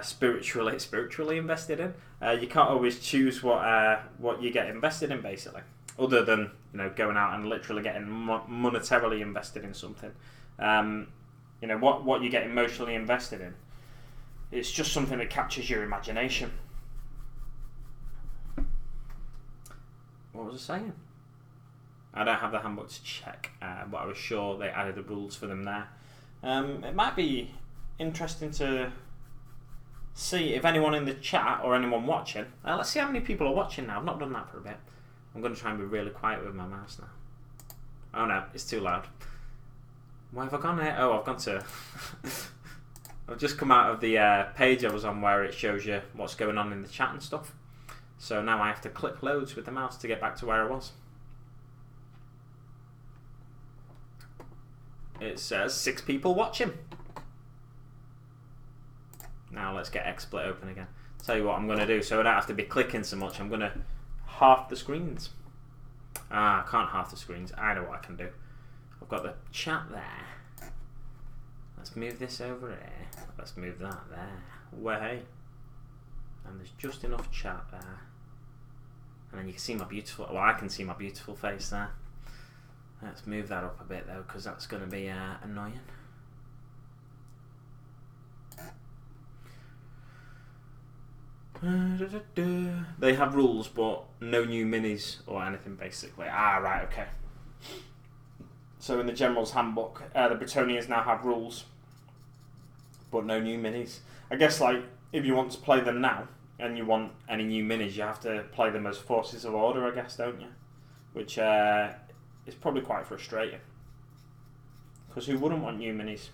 spiritually invested in. You can't always choose what you get invested in, basically, other than going out and literally getting monetarily invested in something. What you get emotionally invested in, it's just something that captures your imagination. What was I saying? I don't have the handbook to check, but I was sure they added the rules for them there. It might be interesting to see if anyone in the chat or anyone watching. Let's see how many people are watching now. I've not done that for a bit. I'm going to try and be really quiet with my mouse now. Oh no, it's too loud. Where have I gone here? Oh, I've gone to... I've just come out of the page I was on where it shows you what's going on in the chat and stuff. So now I have to click loads with the mouse to get back to where I was. It says 6 people watching. Now let's get XSplit open again. Tell you what I'm going to do, so I don't have to be clicking so much. I'm going to half the screens. I can't half the screens. I know what I can do. I've got the chat there. Let's move this over here. Let's move that there. Way. And there's just enough chat there. And then you can see my beautiful... Well, I can see my beautiful face there. Let's move that up a bit though, because that's going to be annoying. They have rules, but no new minis or anything, basically. Right, okay. So in the General's Handbook, the Bretonnians now have rules, but no new minis. I guess, like, if you want to play them now, and you want any new minis, you have to play them as Forces of Order, I guess, don't you? Which is probably quite frustrating. Because who wouldn't want new minis?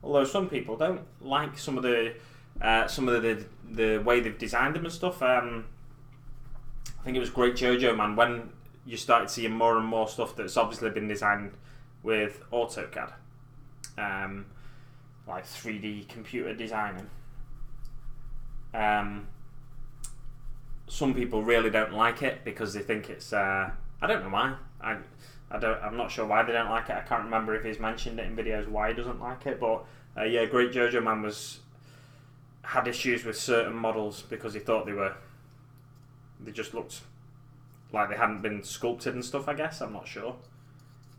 Although some people don't like some of the way they've designed them and stuff. I think it was Great Jojo Man when you started seeing more and more stuff that's obviously been designed with AutoCAD. like 3D computer designing. Some people really don't like it because they think it's I don't know why. I'm not sure why they don't like it. I can't remember if he's mentioned it in videos why he doesn't like it, but yeah, Great Jojo Man had issues with certain models because he thought they just looked like they hadn't been sculpted and stuff, I guess. I'm not sure.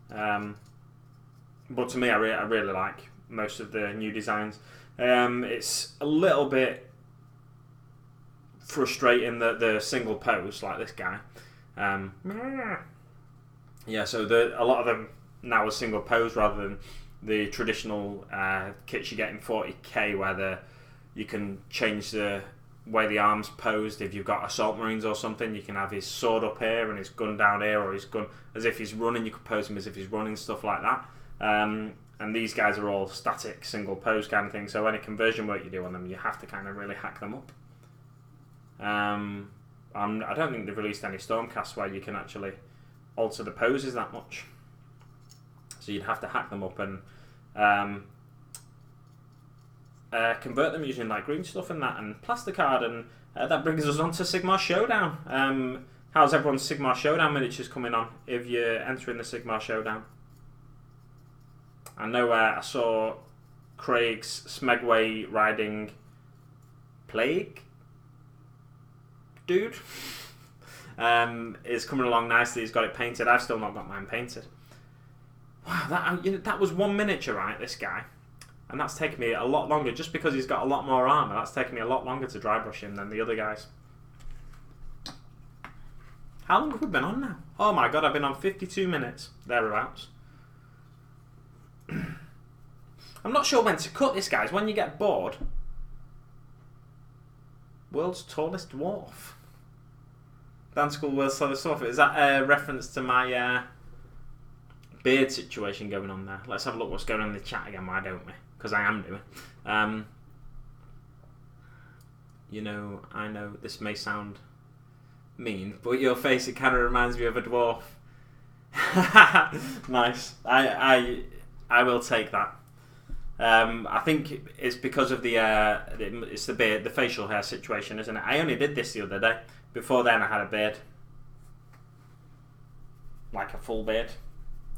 But to me, I really like most of the new designs. It's a little bit frustrating that the single pose, like this guy. Yeah, so a lot of them now are single pose rather than the traditional kits you get in 40k where you can change the way the arm's posed. If you've got Assault Marines or something, you can have his sword up here and his gun down here, or his gun as if he's running. You could pose him as if he's running, stuff like that. And these guys are all static, single pose kind of thing. So any conversion work you do on them, you have to kind of really hack them up. I don't think they've released any Stormcasts where you can actually alter the poses that much. So you'd have to hack them up and convert them using like green stuff and that and plasticard, and that brings us on to Sigmar Showdown. How's everyone's Sigmar Showdown miniatures coming on if you're entering the Sigmar Showdown? I know I saw Craig's Smegway riding Plague dude is coming along nicely. He's got it painted. I've still not got mine painted. Wow, that was one miniature, right, this guy? And that's taken me a lot longer, just because he's got a lot more armour. That's taken me a lot longer to dry brush him than the other guys. How long have we been on now? Oh my god, I've been on 52 minutes, thereabouts. I'm not sure when to cut this, guys. When you get bored. World's tallest dwarf. Dance School World's tallest dwarf. Is that a reference to my beard situation going on there? Let's have a look what's going on in the chat again, why don't we? Because I am doing. You know, I know this may sound mean, but your face, it kind of reminds me of a dwarf. Nice. I will take that. I think it's because of it's the beard, the facial hair situation, isn't it? I only did this the other day. Before then, I had a beard, like a full beard.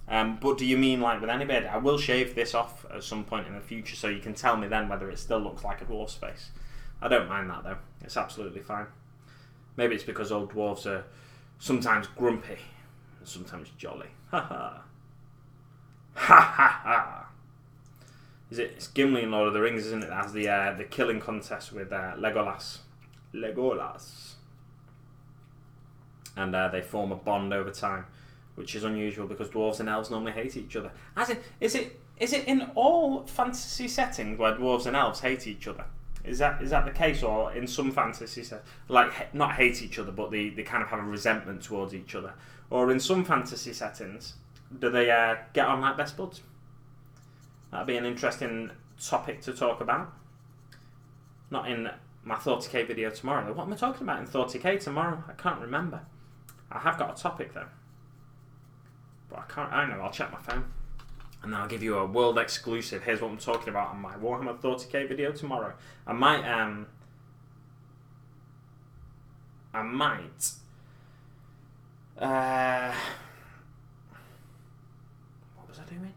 But do you mean like with any beard? I will shave this off at some point in the future, so you can tell me then whether it still looks like a dwarf's face. I don't mind that though. It's absolutely fine. Maybe it's because old dwarves are sometimes grumpy and sometimes jolly. Ha ha. Ha ha ha. It's Gimli in Lord of the Rings, isn't it? That has the killing contest with Legolas. And they form a bond over time, which is unusual because dwarves and elves normally hate each other. Is it in all fantasy settings where dwarves and elves hate each other? Is that the case, or in some fantasy settings, like not hate each other, but they kind of have a resentment towards each other? Or in some fantasy settings, do they get on like best buds? That'd be an interesting topic to talk about. Not in my 30k video tomorrow. What am I talking about in 30k tomorrow? I can't remember. I have got a topic though. But I don't know, I'll check my phone. And then I'll give you a world exclusive. Here's what I'm talking about on my Warhammer 30k video tomorrow. I might what was I doing?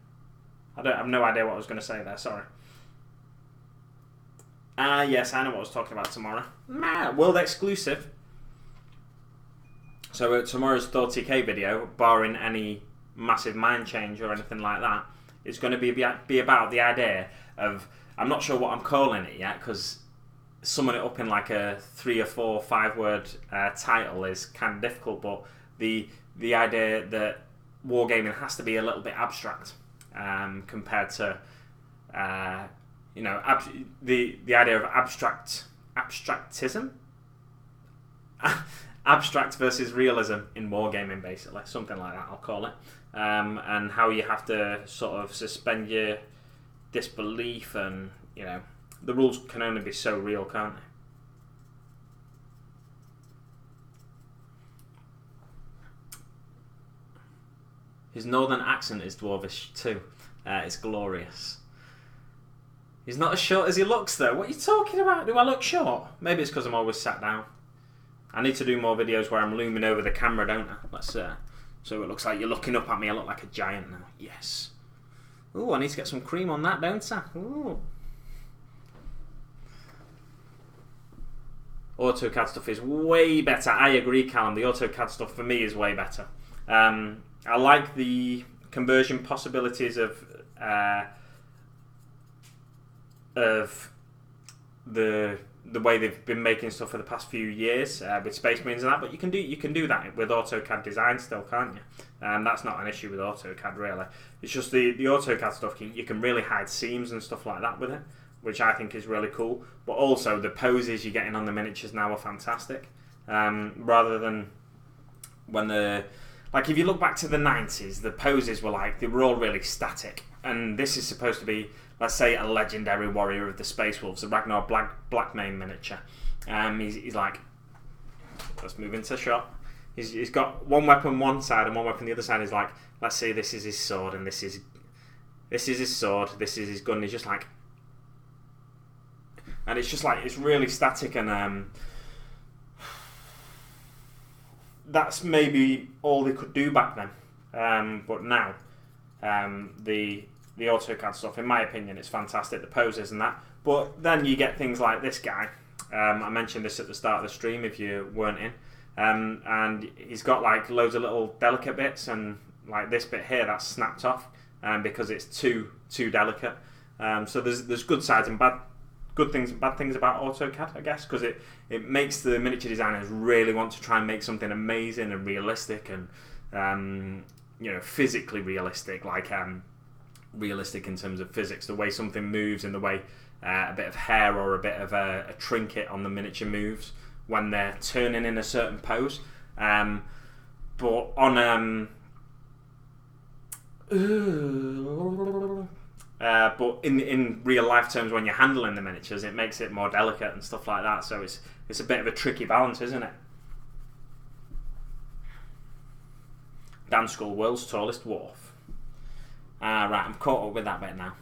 I have no idea what I was going to say there, sorry. Yes, I know what I was talking about tomorrow. World exclusive. So tomorrow's 30k video, barring any massive mind change or anything like that, is going to be about the idea of, I'm not sure what I'm calling it yet, because summing it up in like a 3 or 4 5 word title is kind of difficult, but the idea that wargaming has to be a little bit abstract compared to the idea of abstractism. Abstract versus realism in wargaming, basically, something like that I'll call it, and how you have to sort of suspend your disbelief, and the rules can only be so real, can't they? His northern accent is dwarvish too. It's glorious. He's not as short as he looks, though. What are you talking about? Do I look short? Maybe it's because I'm always sat down. I need to do more videos where I'm looming over the camera, don't I? Let's so it looks like you're looking up at me. I look like a giant now. Yes. Ooh, I need to get some cream on that, don't I? Ooh. AutoCAD stuff is way better. I agree, Callum. The AutoCAD stuff for me is way better. I like the conversion possibilities of the way they've been making stuff for the past few years with Space Marines and that. But you can do that with AutoCAD design still, can't you? That's not an issue with AutoCAD really. It's just the AutoCAD stuff. You can really hide seams and stuff like that with it, which I think is really cool. But also the poses you're getting on the miniatures now are fantastic. Rather than when like if you look back to the 90s, the poses were all really static. And this is supposed to be, let's say, a legendary warrior of the Space Wolves, the Ragnar Blackmane miniature. He's like, let's move into shot. He's got one weapon one side and one weapon the other side. He's like, let's say this is his sword and this is his sword, this is his gun. He's just like, and it's just like, it's really static, and that's maybe all they could do back then. But now, the AutoCAD stuff, in my opinion, it's fantastic, the poses and that. But then you get things like this guy. I mentioned this at the start of the stream if you weren't in. And he's got like loads of little delicate bits, and like this bit here that's snapped off because it's too delicate. So there's good sides and good things and bad things about AutoCAD, I guess, because it makes the miniature designers really want to try and make something amazing and realistic and physically realistic, like realistic in terms of physics, the way something moves and the way a bit of hair or a bit of a trinket on the miniature moves when they're turning in a certain pose. But on but in real life terms, when you're handling the miniatures, it makes it more delicate and stuff like that. So it's a bit of a tricky balance, isn't it? Dan Skull, world's tallest dwarf. Right, I'm caught up with that bit now.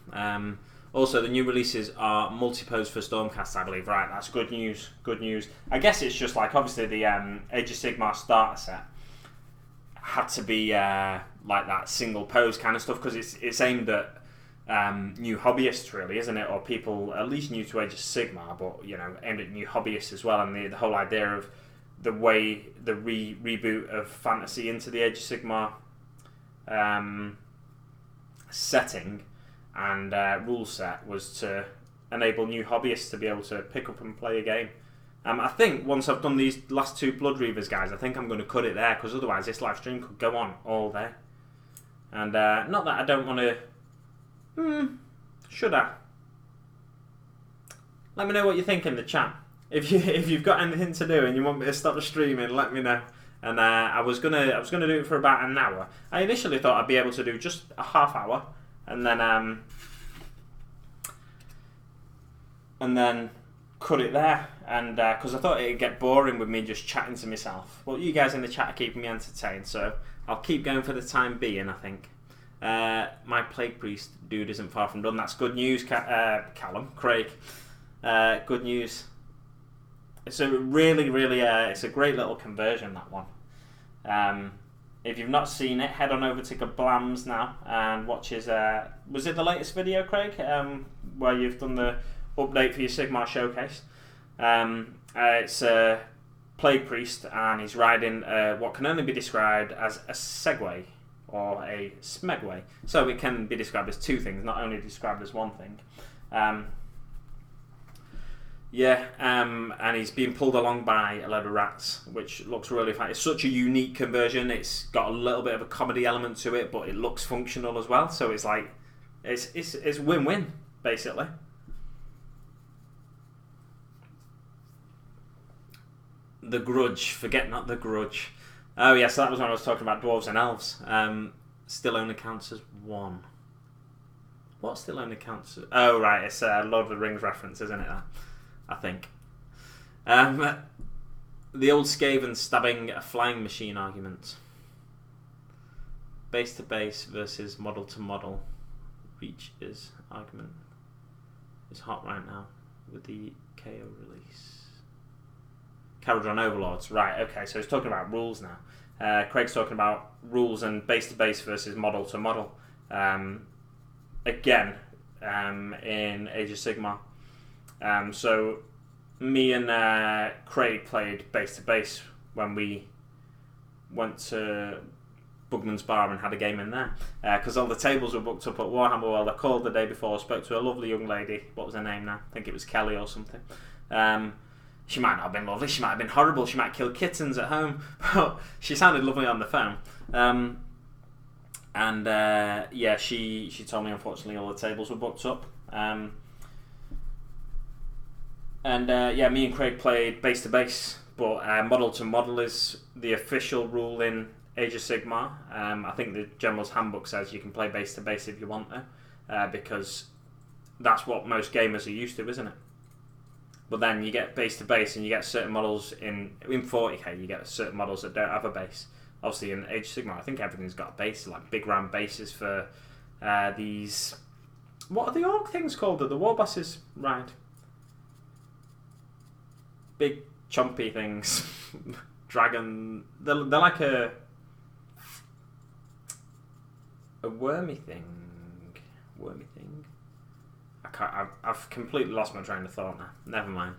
Also, the new releases are multi-pose for Stormcast, I believe. Right, that's good news. Good news. I guess it's just like, obviously, the Age of Sigmar starter set had to be like that single pose kind of stuff, because it's aimed at new hobbyists, really, isn't it? Or people at least new to Age of Sigmar, but aimed at new hobbyists as well. And the whole idea of the way the reboot of fantasy into the Age of Sigmar setting and rule set was to enable new hobbyists to be able to pick up and play a game. I think once I've done these last two Blood Reavers guys, I think I'm going to cut it there, because otherwise this live stream could go on all day. And not that I don't want to. Should I? Let me know what you think in the chat. If you've got anything to do and you want me to stop the streaming, let me know. And I was gonna do it for about an hour. I initially thought I'd be able to do just a half hour, and then cut it there. And because I thought it'd get boring with me just chatting to myself. Well, you guys in the chat are keeping me entertained, so I'll keep going for the time being, I think. My Plague Priest dude isn't far from done. That's good news, Callum, Craig. Good news. It's a really, it's a great little conversion, that one. If you've not seen it, head on over to Gablams now and watch his. Was it the latest video, Craig? Where you've done the update for your Sigmar showcase. It's a Plague Priest, and he's riding what can only be described as a Segway or a Smegway. So it can be described as two things, not only described as one thing. And he's being pulled along by a load of rats, which looks really fun. It's such a unique conversion. It's got a little bit of a comedy element to it, but it looks functional as well. So it's like, it's win-win, basically. The Grudge. Forget not the Grudge. Oh, yeah, so that was when I was talking about dwarves and elves. Still only counts as one. What still only counts as... Oh, right, it's a Lord of the Rings reference, isn't it, that? I think. The old Skaven stabbing a flying machine argument. Base to base versus model to model. Reach is argument. is hot right now with the KO release. Caradron Overlords, right? Okay, so he's talking about rules now. Craig's talking about rules and base to base versus model to model. Again, in Age of Sigmar. So me and Craig played base to base when we went to Bugman's Bar and had a game in there, because all the tables were booked up at Warhammer World. I called the day before, spoke to a lovely young lady. What was her name now? I think it was Kelly or something. She might not have been lovely, she might have been horrible, she might kill kittens at home, but she sounded lovely on the phone. Yeah, she told me unfortunately all the tables were booked up. Yeah, me and Craig played base to base, but model to model is the official rule in Age of Sigmar. I think the General's Handbook says you can play base to base if you want to, because that's what most gamers are used to, isn't it? But then you get base to base, and you get certain models in 40k. You get certain models that don't have a base. Obviously, in Age of Sigmar, I think everything's got a base, like big round bases for these. What are the orc things called that the war bosses ride? Big chompy things. Dragon. They're like a wormy thing. Wormy thing. I've completely lost my train of thought now. Never mind.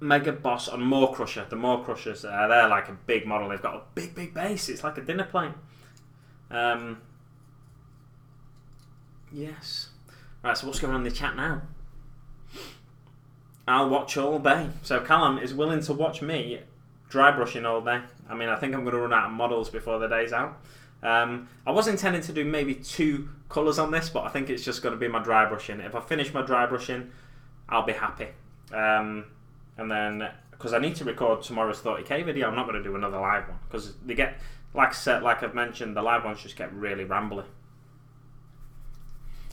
Mega Boss on Maw Crusher. The Maw Crushers, they're like a big model. They've got a big base. It's like a dinner plate. Yes. Right, so what's going on in the chat now? I'll watch all day. So Callum is willing to watch me dry brushing all day. I mean, I think I'm going to run out of models before the day's out. I was intending to do maybe 2 colours on this, but I think it's just going to be my dry brushing. If I finish my dry brushing, I'll be happy. And then, because I need to record tomorrow's 30k video, I'm not going to do another live one, because they get, like I've mentioned, the live ones just get really rambly.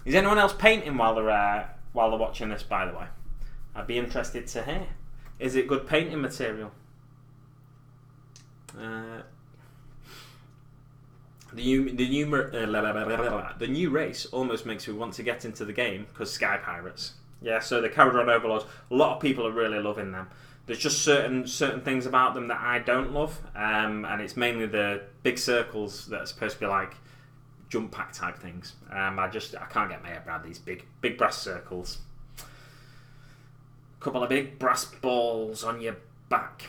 Is anyone else painting while they're watching this, by the way? I'd be interested to hear. Is it good painting material? The new race almost makes me want to get into the game because Sky Pirates. Yeah, so the Caradron Overlords, a lot of people are really loving them. There's just certain things about them that I don't love, and it's mainly the big circles that are supposed to be like jump pack type things. I can't get my head around these big brass circles. Couple of big brass balls on your back.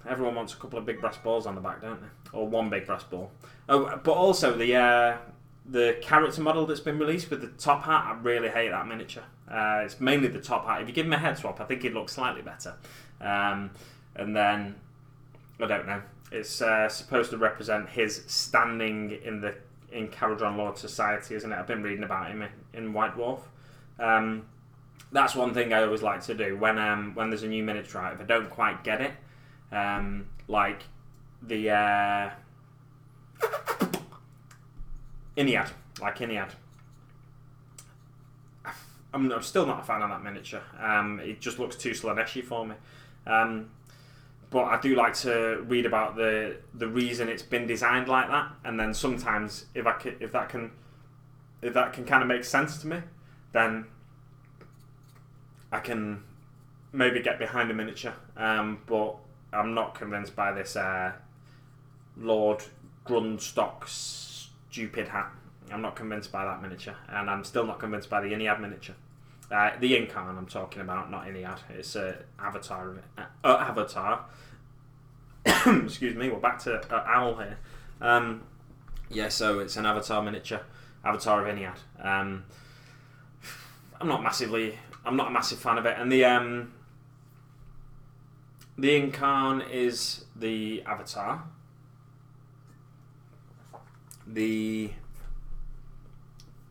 Everyone wants a couple of big brass balls on the back, don't they? Or one big brass ball. Oh, but also the character model that's been released with the top hat, I really hate that miniature. It's mainly the top hat. If you give him a head swap, I think he'd look slightly better. And then, I don't know. It's supposed to represent his standing in Caradron Lord Society, isn't it? I've been reading about him in White Dwarf. That's one thing I always like to do when there's a new miniature out. If I don't quite get it, like the Iniad, I'm still not a fan of that miniature. It just looks too Slaneshi for me. But I do like to read about the reason it's been designed like that, and then sometimes if that can kind of make sense to me, then I can maybe get behind a miniature. But I'm not convinced by this Lord Grundstock stupid hat. I'm not convinced by that miniature, and I'm still not convinced by the Iniad miniature. The Incarn I'm talking about, not Iniad. It's Avatar of it. Avatar. Excuse me. We're back to Owl here. Yeah, so it's an Avatar miniature. Avatar of Iniad. I'm not a massive fan of it, and the Incarn is the Avatar.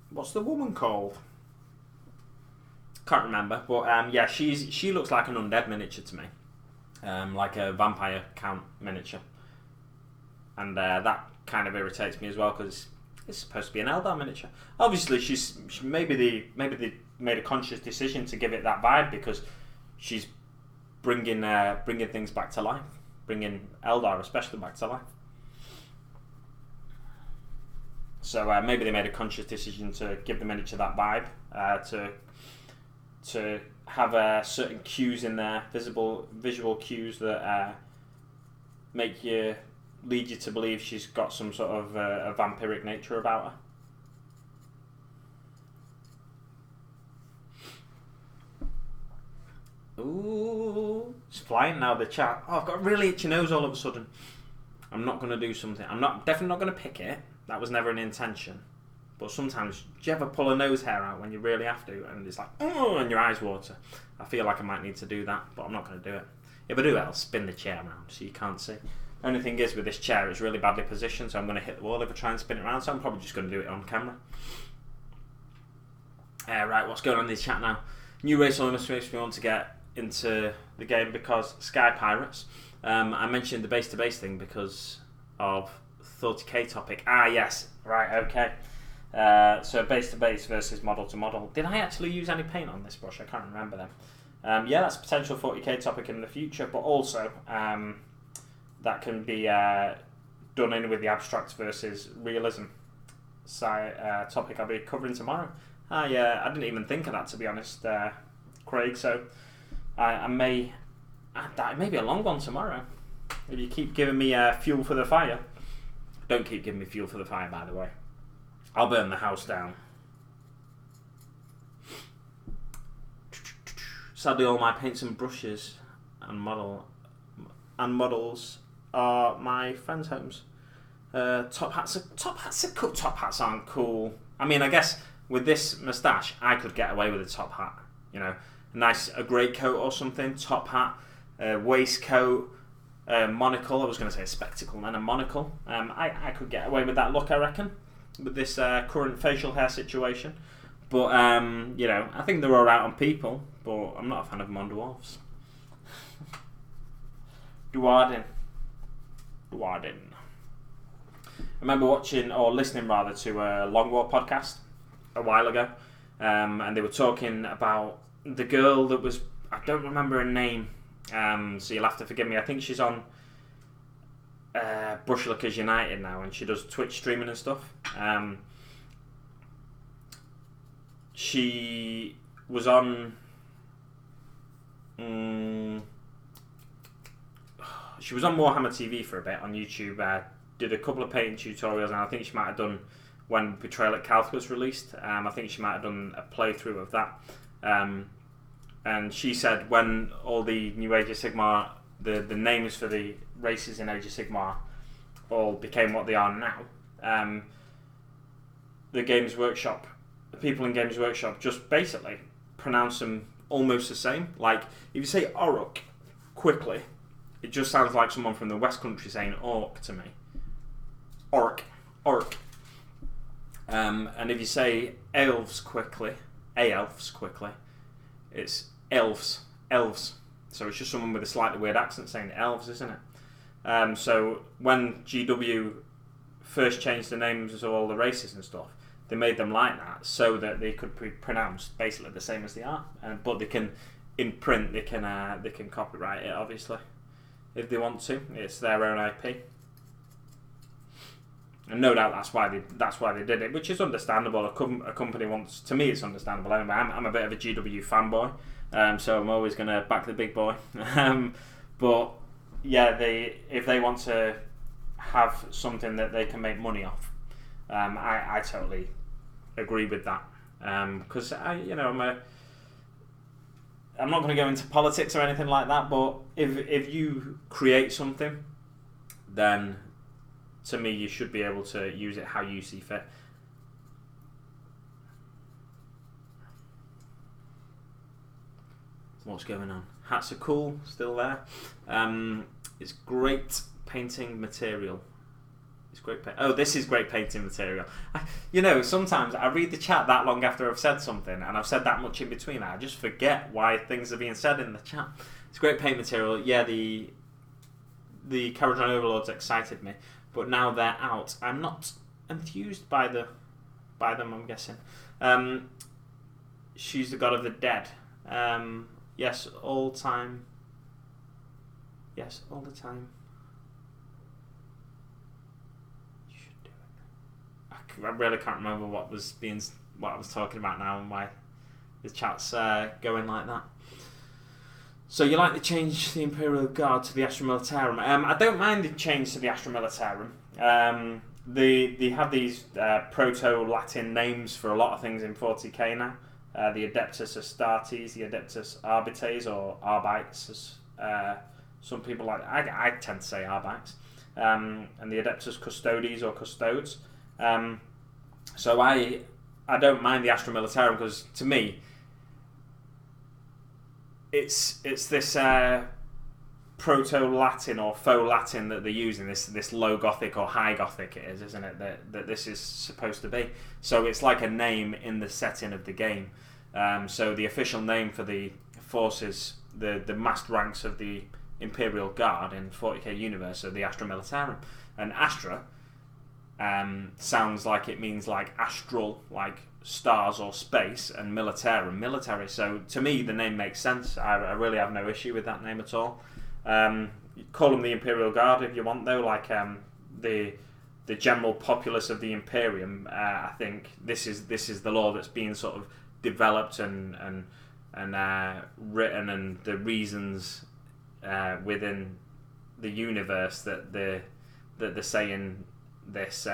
What's the woman called? Can't remember, but yeah, she looks like an undead miniature to me, like a vampire count miniature, and that kind of irritates me as well because it's supposed to be an Eldar miniature. Obviously, maybe they made a conscious decision to give it that vibe because she's bringing things back to life, bringing Eldar especially back to life. So maybe they made a conscious decision to give the miniature that vibe, to have certain cues in there, visual cues that lead you to believe she's got some sort of a vampiric nature about her. Ooh, it's flying now, the chat. Oh, I've got a really itchy nose all of a sudden. I'm not going to do something. Definitely not going to pick it. That was never an intention. But sometimes, do you ever pull a nose hair out when you really have to, and it's like, oh, and your eyes water? I feel like I might need to do that, but I'm not going to do it. If I do it, I'll spin the chair around so you can't see. Only thing is, with this chair, it's really badly positioned, so I'm going to hit the wall if I try and spin it around, so I'm probably just going to do it on camera. Right, what's going on in the chat now? New race almost makes me want to get into the game because Sky Pirates. I mentioned the base-to-base thing because of 30k topic. Ah, yes. Right, okay. So base-to-base versus model-to-model. Did I actually use any paint on this brush? I can't remember them. Yeah, that's a potential 40k topic in the future, but also that can be done in with the abstract versus realism topic I'll be covering tomorrow. I didn't even think of that, to be honest, Craig, so I may... That may be a long one tomorrow. If you keep giving me fuel for the fire. Don't keep giving me fuel for the fire, by the way. I'll burn the house down. Sadly, all my paints and brushes and models are my friends' homes. Top hats aren't cool. I mean, I guess with this moustache, I could get away with a top hat. You know, a great coat or something. Top hat, waistcoat, monocle. I was going to say a spectacle and a monocle. I could get away with that look, I reckon, with this current facial hair situation. But you know, I think they're alright on people. But I'm not a fan of them on dwarves. Duardin. I remember watching, or listening rather, to a Long War podcast a while ago, and they were talking about the girl that was, I don't remember her name, so you'll have to forgive me. I think she's on Brushlickers United now, and she does Twitch streaming and stuff. She was on... she was on Warhammer TV for a bit on YouTube. Did a couple of painting tutorials, and I think she might have done when Betrayal at Calth was released. I think she might have done a playthrough of that. And she said when all the new Age of Sigmar, the names for the races in Age of Sigmar all became what they are now, the people in Games Workshop just basically pronounce them almost the same. Like, if you say Orc quickly, it just sounds like someone from the West Country saying orc to me. Orc. And if you say elves quickly, it's elves. So it's just someone with a slightly weird accent saying elves, isn't it? So when GW first changed the names of all the races and stuff, they made them like that so that they could be pronounced basically the same as they are. But they can, in print, they can copyright it, obviously, if they want to. It's their own IP. And no doubt that's why they did it, which is understandable. A company wants, to me, it's understandable. Anyway, I'm a bit of a GW fanboy, so I'm always going to back the big boy. But yeah, if they want to have something that they can make money off, I totally agree with that. Because I'm not going to go into politics or anything like that. But if you create something, then to me, you should be able to use it how you see fit. What's going on? Hats are cool, still there. It's great painting material. This is great painting material. Sometimes I read the chat that long after I've said something, and I've said that much in between. I just forget why things are being said in the chat. It's great paint material. Yeah, the Caradron Overlords excited me. But now they're out, I'm not enthused by them, I'm guessing. She's the god of the dead. Yes, all time. Yes, all the time. You should do it. I I really can't remember what I was talking about now and why the chat's going like that. So you like to change the Imperial Guard to the Astra Militarum? I don't mind the change to the Astra Militarum. They have these proto-Latin names for a lot of things in 40k now. The Adeptus Astartes, the Adeptus Arbites, or Arbites, as some people like. I tend to say Arbites, and the Adeptus Custodes or Custodes. So I don't mind the Astra Militarum because to me, it's this proto-Latin or faux Latin that they're using, this low Gothic or high Gothic it is, isn't it, that this is supposed to be. So it's like a name in the setting of the game. So the official name for the forces, the massed ranks of the Imperial Guard in 40k universe are the Astra Militarum. And Astra sounds like it means like astral, like stars or space, and Militarum, military. So to me the name makes sense. I really have no issue with that name at all. Call them the Imperial Guard if you want, though. Like the general populace of the Imperium, I think this is the lore that's being sort of developed and written, and the reasons within the universe that they're saying this.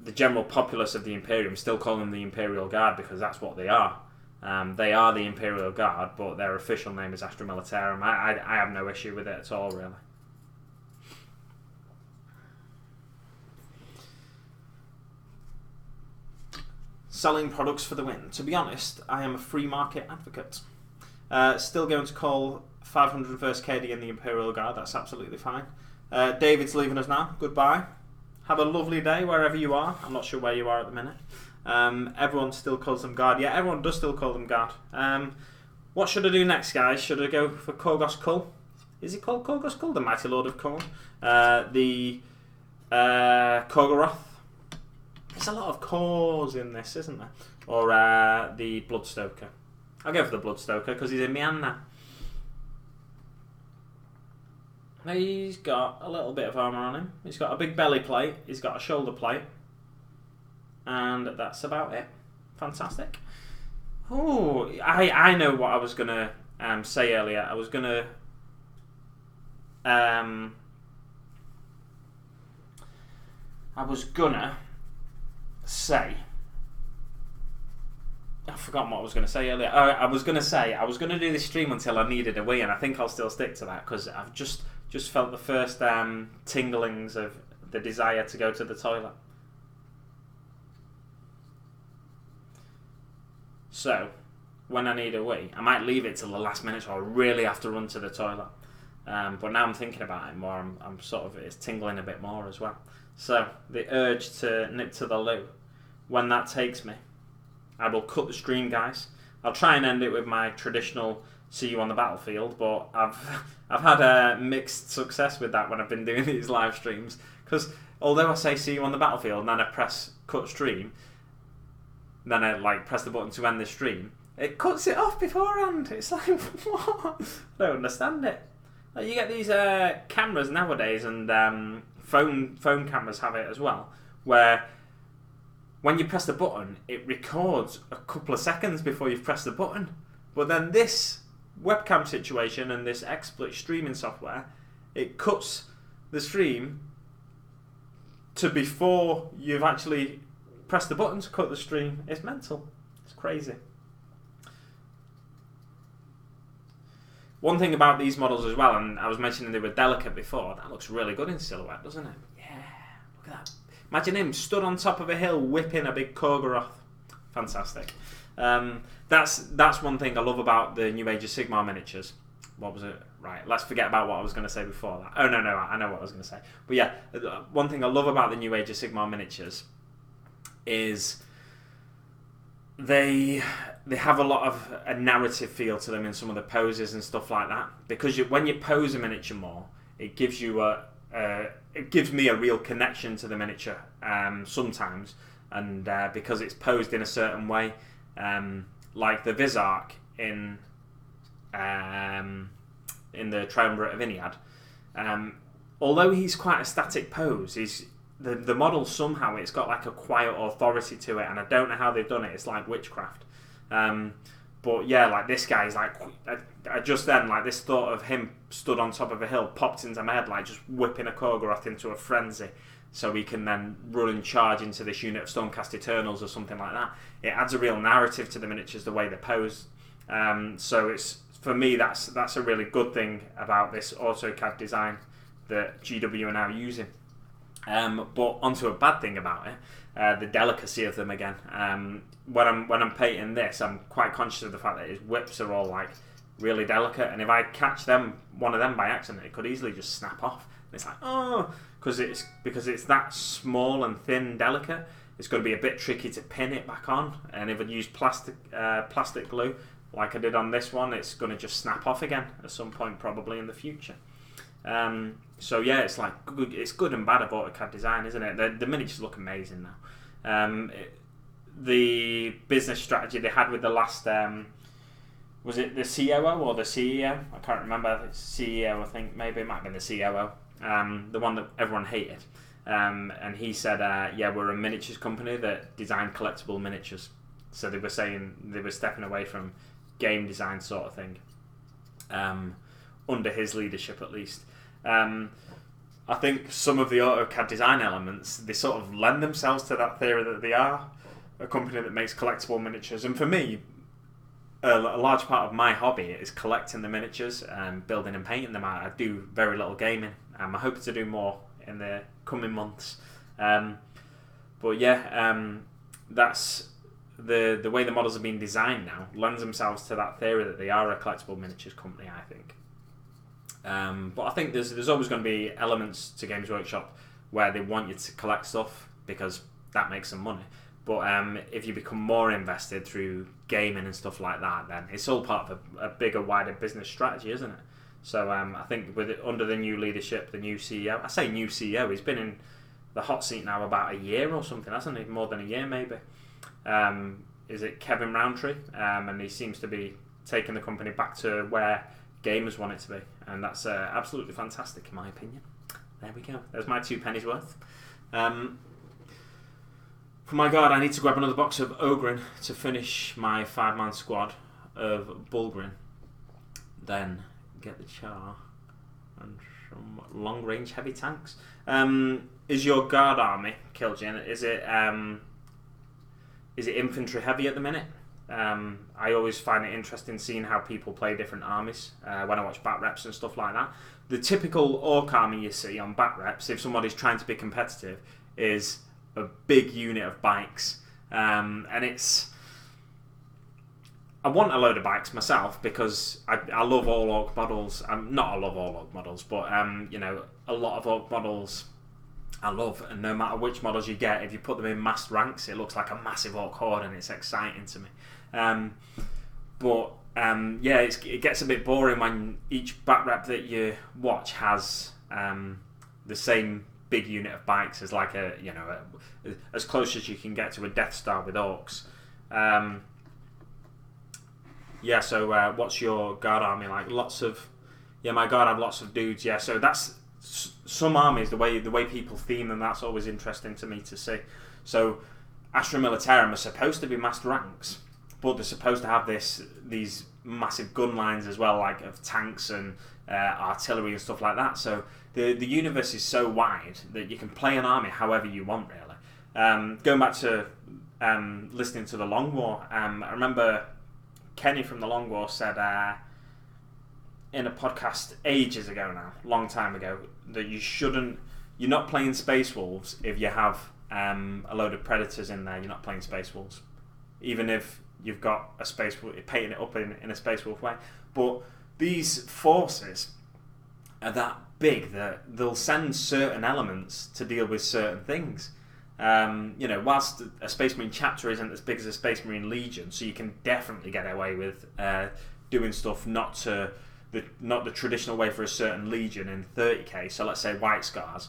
The general populace of the Imperium still call them the Imperial Guard because that's what they are. They are the Imperial Guard, but their official name is Astra Militarum. I have no issue with it at all, really. Selling products for the win. To be honest, I am a free market advocate. Still going to call 501st KD in the Imperial Guard. That's absolutely fine. David's leaving us now. Goodbye. Have a lovely day wherever you are. I'm not sure where you are at the minute. Everyone still calls them Guard. Yeah, everyone does still call them Guard. What should I do next, guys? Should I go for Korgos Kull? Is it called Korgos Kull? The Mighty Lord of Khorne? The Kogoroth? There's a lot of cores in this, isn't there? Or the Bloodstoker. I'll go for the Bloodstoker because he's in my hand now. He's got a little bit of armour on him. He's got a big belly plate. He's got a shoulder plate. And that's about it. Fantastic. Oh, I know what I was going to say earlier. I was going to... say... I've forgotten what I was going to say earlier. I was going to do this stream until I needed a wee, and I think I'll still stick to that because I've just felt the first tinglings of the desire to go to the toilet. So, when I need a wee, I might leave it till the last minute, so I really have to run to the toilet. But now I'm thinking about it more, I'm sort of, it's tingling a bit more as well. So, the urge to nip to the loo, when that takes me, I will cut the stream, guys. I'll try and end it with my traditional see you on the battlefield, but I've had mixed success with that when I've been doing these live streams, because although I say see you on the battlefield and then I press cut stream, then I like press the button to end the stream, it cuts it off beforehand. It's like, what? I don't understand it. Like, you get these cameras nowadays, and phone cameras have it as well, where when you press the button, it records a couple of seconds before you've pressed the button. But then this webcam situation and this XSplit streaming software, it cuts the stream to before you've actually pressed the button to cut the stream. It's mental. It's crazy. One thing about these models as well, and I was mentioning they were delicate before, that looks really good in silhouette, doesn't it? Yeah, look at that. Imagine him stood on top of a hill whipping a big Kogoroth. Fantastic. That's one thing I love about the New Age of Sigmar miniatures. What was it? Right, let's forget about what I was going to say before that. Oh, no, I know what I was going to say. But yeah, one thing I love about the New Age of Sigmar miniatures is they have a lot of a narrative feel to them in some of the poses and stuff like that. Because when you pose a miniature more, it gives you it gives me a real connection to the miniature sometimes, and because it's posed in a certain way, like the Vizarch in the Triumvirate of Iliad. Although he's quite a static pose, the model somehow it's got like a quiet authority to it, and I don't know how they've done it. It's like witchcraft. But yeah, like this guy's like, I just then like this thought of him stood on top of a hill popped into my head, like just whipping a Korgoroth into a frenzy, so he can then run and charge into this unit of Stormcast Eternals or something like that. It adds a real narrative to the miniatures, the way they're posed. So it's, for me, that's a really good thing about this AutoCAD design that GW are now using. But onto a bad thing about it, the delicacy of them again. When I'm painting this, I'm quite conscious of the fact that his whips are all like really delicate, and if I catch one of them by accident, it could easily just snap off. And it's like, oh, because it's that small and thin, delicate. It's going to be a bit tricky to pin it back on, and if I use plastic glue like I did on this one, it's going to just snap off again at some point, probably in the future. So yeah, it's like it's good and bad about AutoCAD design, isn't it? The miniatures look amazing now. The business strategy they had with the last, was it the COO or the CEO? I can't remember. It's CEO, I think. Maybe it might have been the COO. The one that everyone hated. And he said, yeah, we're a miniatures company that design collectible miniatures. So they were saying they were stepping away from game design sort of thing. Under his leadership, at least. I think some of the AutoCAD design elements, they sort of lend themselves to that theory that they are a company that makes collectible miniatures. And for me, a large part of my hobby is collecting the miniatures and building and painting them out. I do very little gaming. I hope to do more in the coming months. But yeah, that's the way the models have been designed now lends themselves to that theory that they are a collectible miniatures company, I think. But I think there's always going to be elements to Games Workshop where they want you to collect stuff because that makes them money. But if you become more invested through gaming and stuff like that, then it's all part of a bigger, wider business strategy, isn't it? So I think under the new leadership, the new CEO, I say new CEO, he's been in the hot seat now about a year or something, hasn't he? More than a year, maybe. Is it Kevin Roundtree? And he seems to be taking the company back to where gamers want it to be, and that's absolutely fantastic in my opinion. There we go. There's my 2 pennies worth. For my guard, I need to grab another box of Ogren to finish my 5-man squad of Bulgrin. Then get the Char and some long-range heavy tanks. Is your guard army, Kil'jaeden, is it infantry heavy at the minute? I always find it interesting seeing how people play different armies when I watch bat reps and stuff like that. The typical orc army you see on bat reps, if somebody's trying to be competitive, is a big unit of bikes, and I want a load of bikes myself because I love all orc models. Not I love all orc models, but you know, a lot of orc models I love, and no matter which models you get, if you put them in massed ranks, it looks like a massive orc horde, and it's exciting to me. Yeah, it gets a bit boring when each bat rep that you watch has the same big unit of bikes as like as close as you can get to a Death Star with orcs. Yeah, so what's your guard army like? My guard have lots of dudes. Yeah, so that's some armies, the way people theme them, that's always interesting to me to see. So Astra Militarum are supposed to be massed ranks, but they're supposed to have these massive gun lines as well, like of tanks and artillery and stuff like that. So the universe is so wide that you can play an army however you want, really. Going back to listening to the Long War, I remember Kenny from the Long War said in a podcast ages ago now, long time ago, that you're not playing Space Wolves if you have a load of Predators in there. You're not playing Space Wolves, even if you've got a Space Wolf, painting it up in a Space Wolf way. But these forces are that big that they'll send certain elements to deal with certain things. Whilst a Space Marine chapter isn't as big as a Space Marine Legion, so you can definitely get away with doing stuff not the traditional way for a certain Legion in 30k. So let's say White Scars,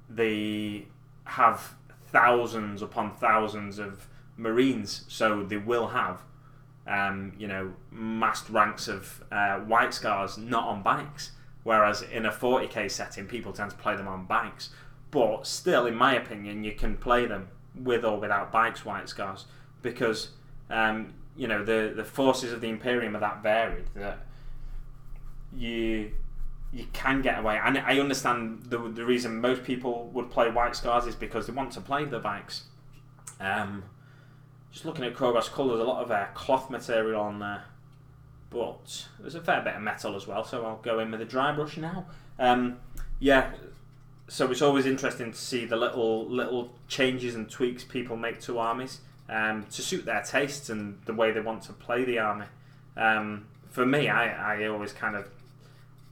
they have thousands upon thousands of Marines, so they will have massed ranks of White Scars not on bikes. Whereas in a 40k setting, people tend to play them on bikes. but still, in my opinion, you can play them with or without Bike's White Scars, because the forces of the Imperium are that varied that you can get away. And I understand the reason most people would play White Scars is because they want to play the bikes. Just looking at Krogar's colours, a lot of cloth material on there, but there's a fair bit of metal as well, so I'll go in with a dry brush now. So it's always interesting to see the little changes and tweaks people make to armies to suit their tastes and the way they want to play the army. For me, I always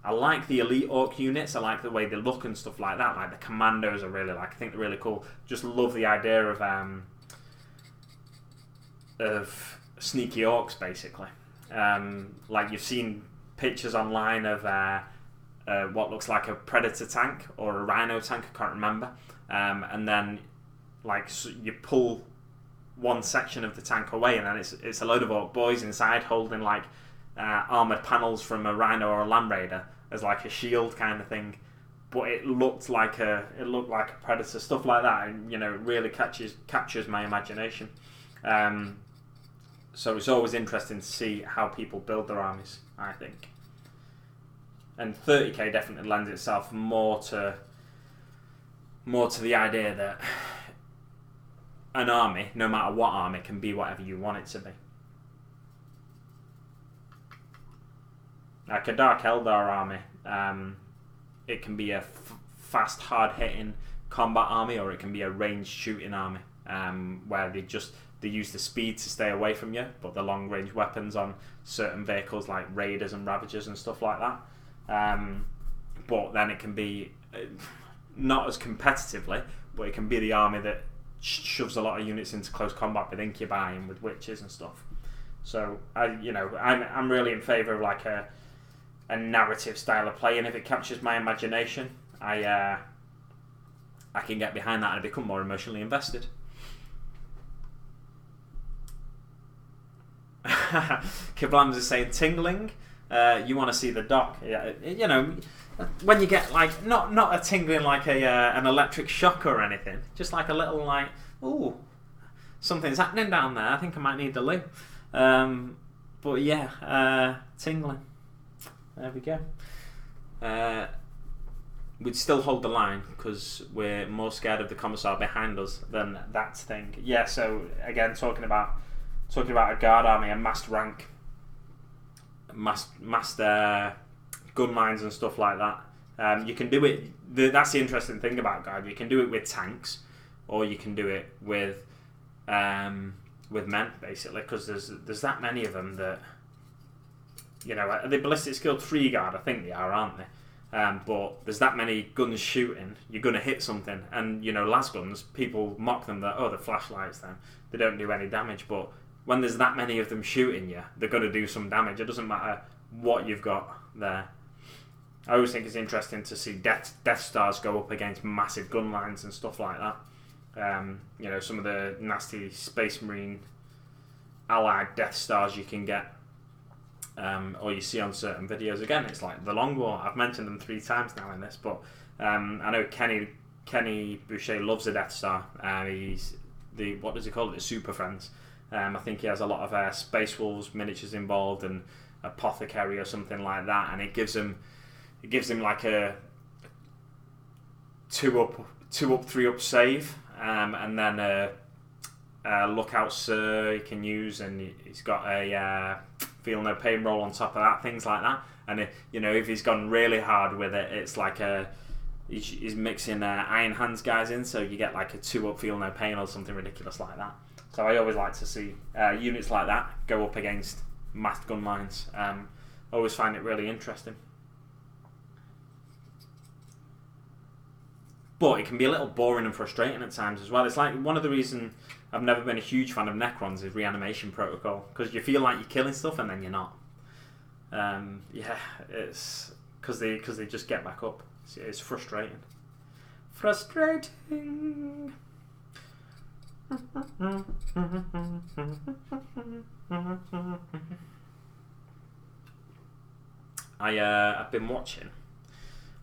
I like the elite orc units. I like the way they look and stuff like that. Like the commandos, I think they're really cool. Just love the idea of sneaky orcs, basically. Like you've seen pictures online of what looks like a predator tank or a rhino tank, I can't remember. And then you pull one section of the tank away, and then it's a load of orc boys inside holding armoured panels from a rhino or a land raider as like a shield kind of thing. But it looked like a predator, stuff like that, and it really captures my imagination. So it's always interesting to see how people build their armies, I think. And 30k definitely lends itself more to the idea that an army, no matter what army, can be whatever you want it to be. Like a Dark Eldar army, it can be a fast, hard-hitting combat army, or it can be a ranged shooting army, where they use the speed to stay away from you, but the long-range weapons on certain vehicles like Raiders and Ravagers and stuff like that. But then it can be not as competitively, but it can be the army that shoves a lot of units into close combat with Incubi and with Witches and stuff. So I'm really in favour of like a narrative style of play, and if it captures my imagination, I can get behind that and become more emotionally invested. Kablams is saying tingling. You want to see the dock? Yeah, when you get not a tingling like an electric shock or anything, just like a little ooh, something's happening down there. I think I might need the loo. But yeah, tingling. There we go. We'd still hold the line because we're more scared of the commissar behind us than that thing. Yeah. So again, talking about a guard army, a massed rank, massed gun lines and stuff like that. You can do it. That's the interesting thing about guard. You can do it with tanks, or you can do it with men, basically, because there's that many of them that are they ballistic skill 3 guard? I think they are, aren't they? But there's that many guns shooting, you're going to hit something. And las guns, people mock them that the flashlights, then they don't do any damage. But when there's that many of them shooting you, they're going to do some damage. It doesn't matter what you've got there. I always think it's interesting to see Death Stars go up against massive gun lines and stuff like that. Some of the nasty Space Marine allied Death Stars you can get, or you see on certain videos. Again, it's like the Long War. I've mentioned them 3 times now in this, but I know Kenny Boucher loves a Death Star. He's what does he call it? The Super Friends. I think he has a lot of Space Wolves miniatures involved and Apothecary or something like that, and it gives him like a 2-up, 3-up save, and then a Lookout Sir he can use, and he's got a Feel No Pain roll on top of that, things like that. And if he's gone really hard with it, it's like he's mixing Iron Hands guys in, so you get like a 2-up Feel No Pain or something ridiculous like that. So I always like to see units like that go up against massed gun lines. I always find it really interesting. But it can be a little boring and frustrating at times as well. It's like one of the reasons I've never been a huge fan of Necrons is reanimation protocol, because you feel like you're killing stuff and then you're not. It's because they just get back up. It's frustrating. Frustrating. I've been watching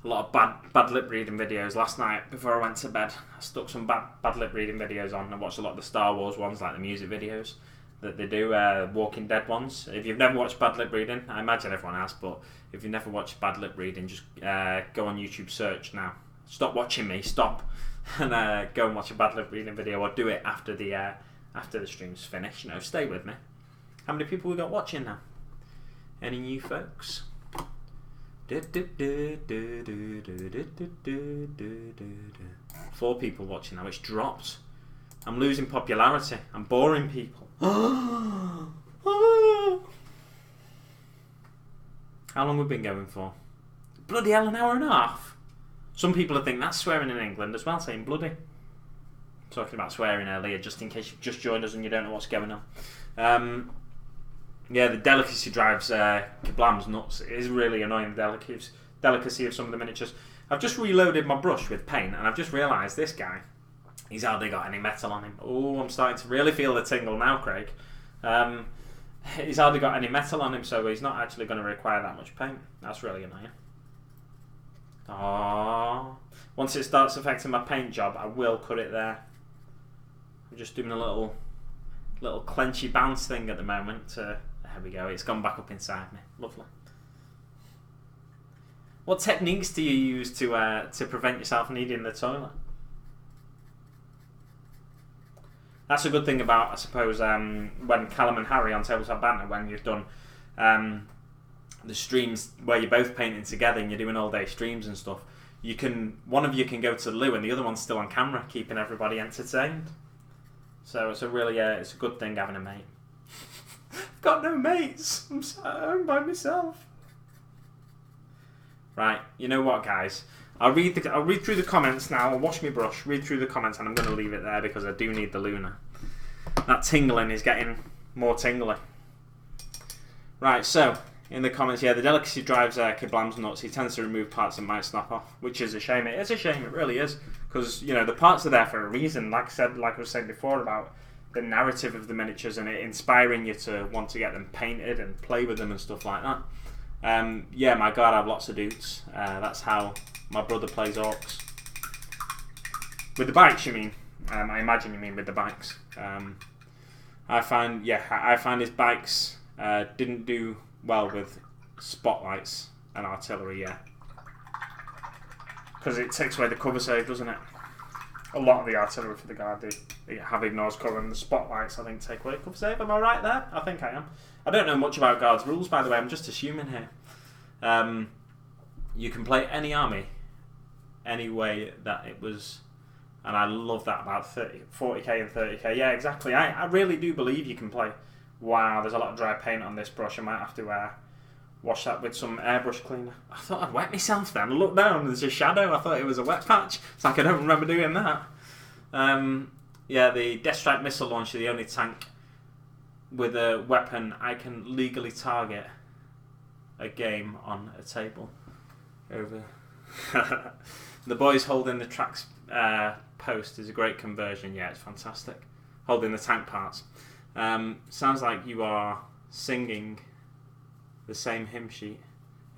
a lot of bad lip reading videos last night before I went to bed. I stuck some bad lip reading videos on. I watched a lot of the Star Wars ones, like the music videos that they do, Walking Dead ones. If you've never watched bad lip reading, I imagine everyone has, but if you've never watched bad lip reading, just go on YouTube, search now. Stop watching me, stop, and go and watch a bad lip reading video, or do it after the stream's finished. You know, stay with me. How many people we got watching now? Any new folks? 4 people watching now. It's dropped. I'm losing popularity. I'm boring people. How long have we been going for? Bloody hell, an hour and a half. Some people think that's swearing in England as well, saying bloody. Talking about swearing earlier, just in case you've just joined us and you don't know what's going on. Yeah, the delicacy drives Kablam's nuts. It is really annoying, the delicacy of some of the miniatures. I've just reloaded my brush with paint, and I've just realised this guy, he's hardly got any metal on him. Oh, I'm starting to really feel the tingle now, Craig. He's hardly got any metal on him, so he's not actually going to require that much paint. That's really annoying. Aww. Once it starts affecting my paint job, I will cut it there. I'm just doing a little clenchy bounce thing at the moment. There we go, it's gone back up inside me. Lovely. What techniques do you use to prevent yourself needing the toilet? That's a good thing about, I suppose, when Callum and Harry on Tabletop Banter, when you've done the streams where you're both painting together and you're doing all day streams and stuff, one of you can go to the loo and the other one's still on camera, keeping everybody entertained. So it's it's a good thing having a mate. I've got no mates. I'm sat at home by myself. Right, you know what, guys? I'll read through the comments now. I'll wash my brush, read through the comments, and I'm going to leave it there because I do need the Luna. That tingling is getting more tingly. Right, so in the comments, yeah, the delicacy drives Kablam's nuts. He tends to remove parts that might snap off, which is a shame. It is a shame. It really is, because you know the parts are there for a reason. Like I was saying before about the narrative of the miniatures and it inspiring you to want to get them painted and play with them and stuff like that. Yeah, my God, I have lots of dudes. That's how my brother plays orcs. With the bikes, you mean? I imagine you mean with the bikes. I find his bikes didn't do well with spotlights and artillery, yeah. Because it takes away the cover save, doesn't it? A lot of the artillery for the guard, they have ignores cover, and the spotlights, I think, take away cover save. Am I right there? I think I am. I don't know much about guards rules, by the way. I'm just assuming here. You can play any army any way that it was, and I love that about 40k and 30k. Yeah, exactly. I really do believe you can play. Wow, there's a lot of dry paint on this brush. I might have to wash that with some airbrush cleaner. I thought I'd wet myself then. I looked down, there's a shadow. I thought it was a wet patch. It's like I don't remember doing that. Yeah, the Death Strike missile launcher, the only tank with a weapon I can legally target a game on a table. Over. The boys holding the tracks post is a great conversion. Yeah, it's fantastic. Holding the tank parts. Sounds like you are singing the same hymn sheet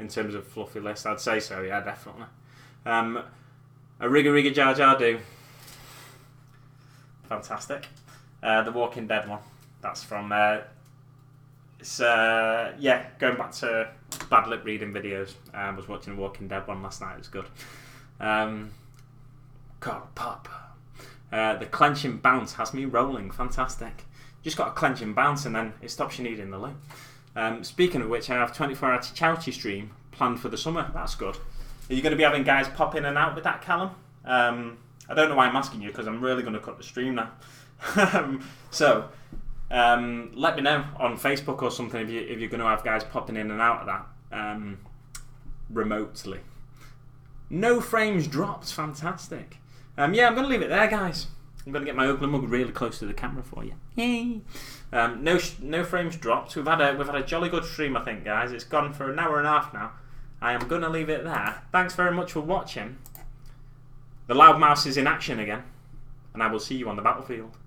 in terms of fluffy list. I'd say so, yeah, definitely. A Rigga Rigga Jar Jar do. Fantastic. The Walking Dead one. That's from yeah, going back to bad lip reading videos. I was watching the Walking Dead one last night. It was good. God, pop. The clenching bounce has me rolling. Fantastic. Just got a clenching bounce and then it stops you needing the loo. Speaking of which, I have 24-hour charity stream planned for the summer. That's good. Are you going to be having guys pop in and out with that, Callum? I don't know why I'm asking you, because I'm really going to cut the stream now. So, let me know on Facebook or something if you're going to have guys popping in and out of that remotely. No frames dropped. Fantastic. Yeah, I'm going to leave it there, guys. I'm going to get my ugly mug really close to the camera for you. Yay! No frames dropped. We've had a jolly good stream, I think, guys. It's gone for an hour and a half now. I am going to leave it there. Thanks very much for watching. The loud mouse is in action again, and I will see you on the battlefield.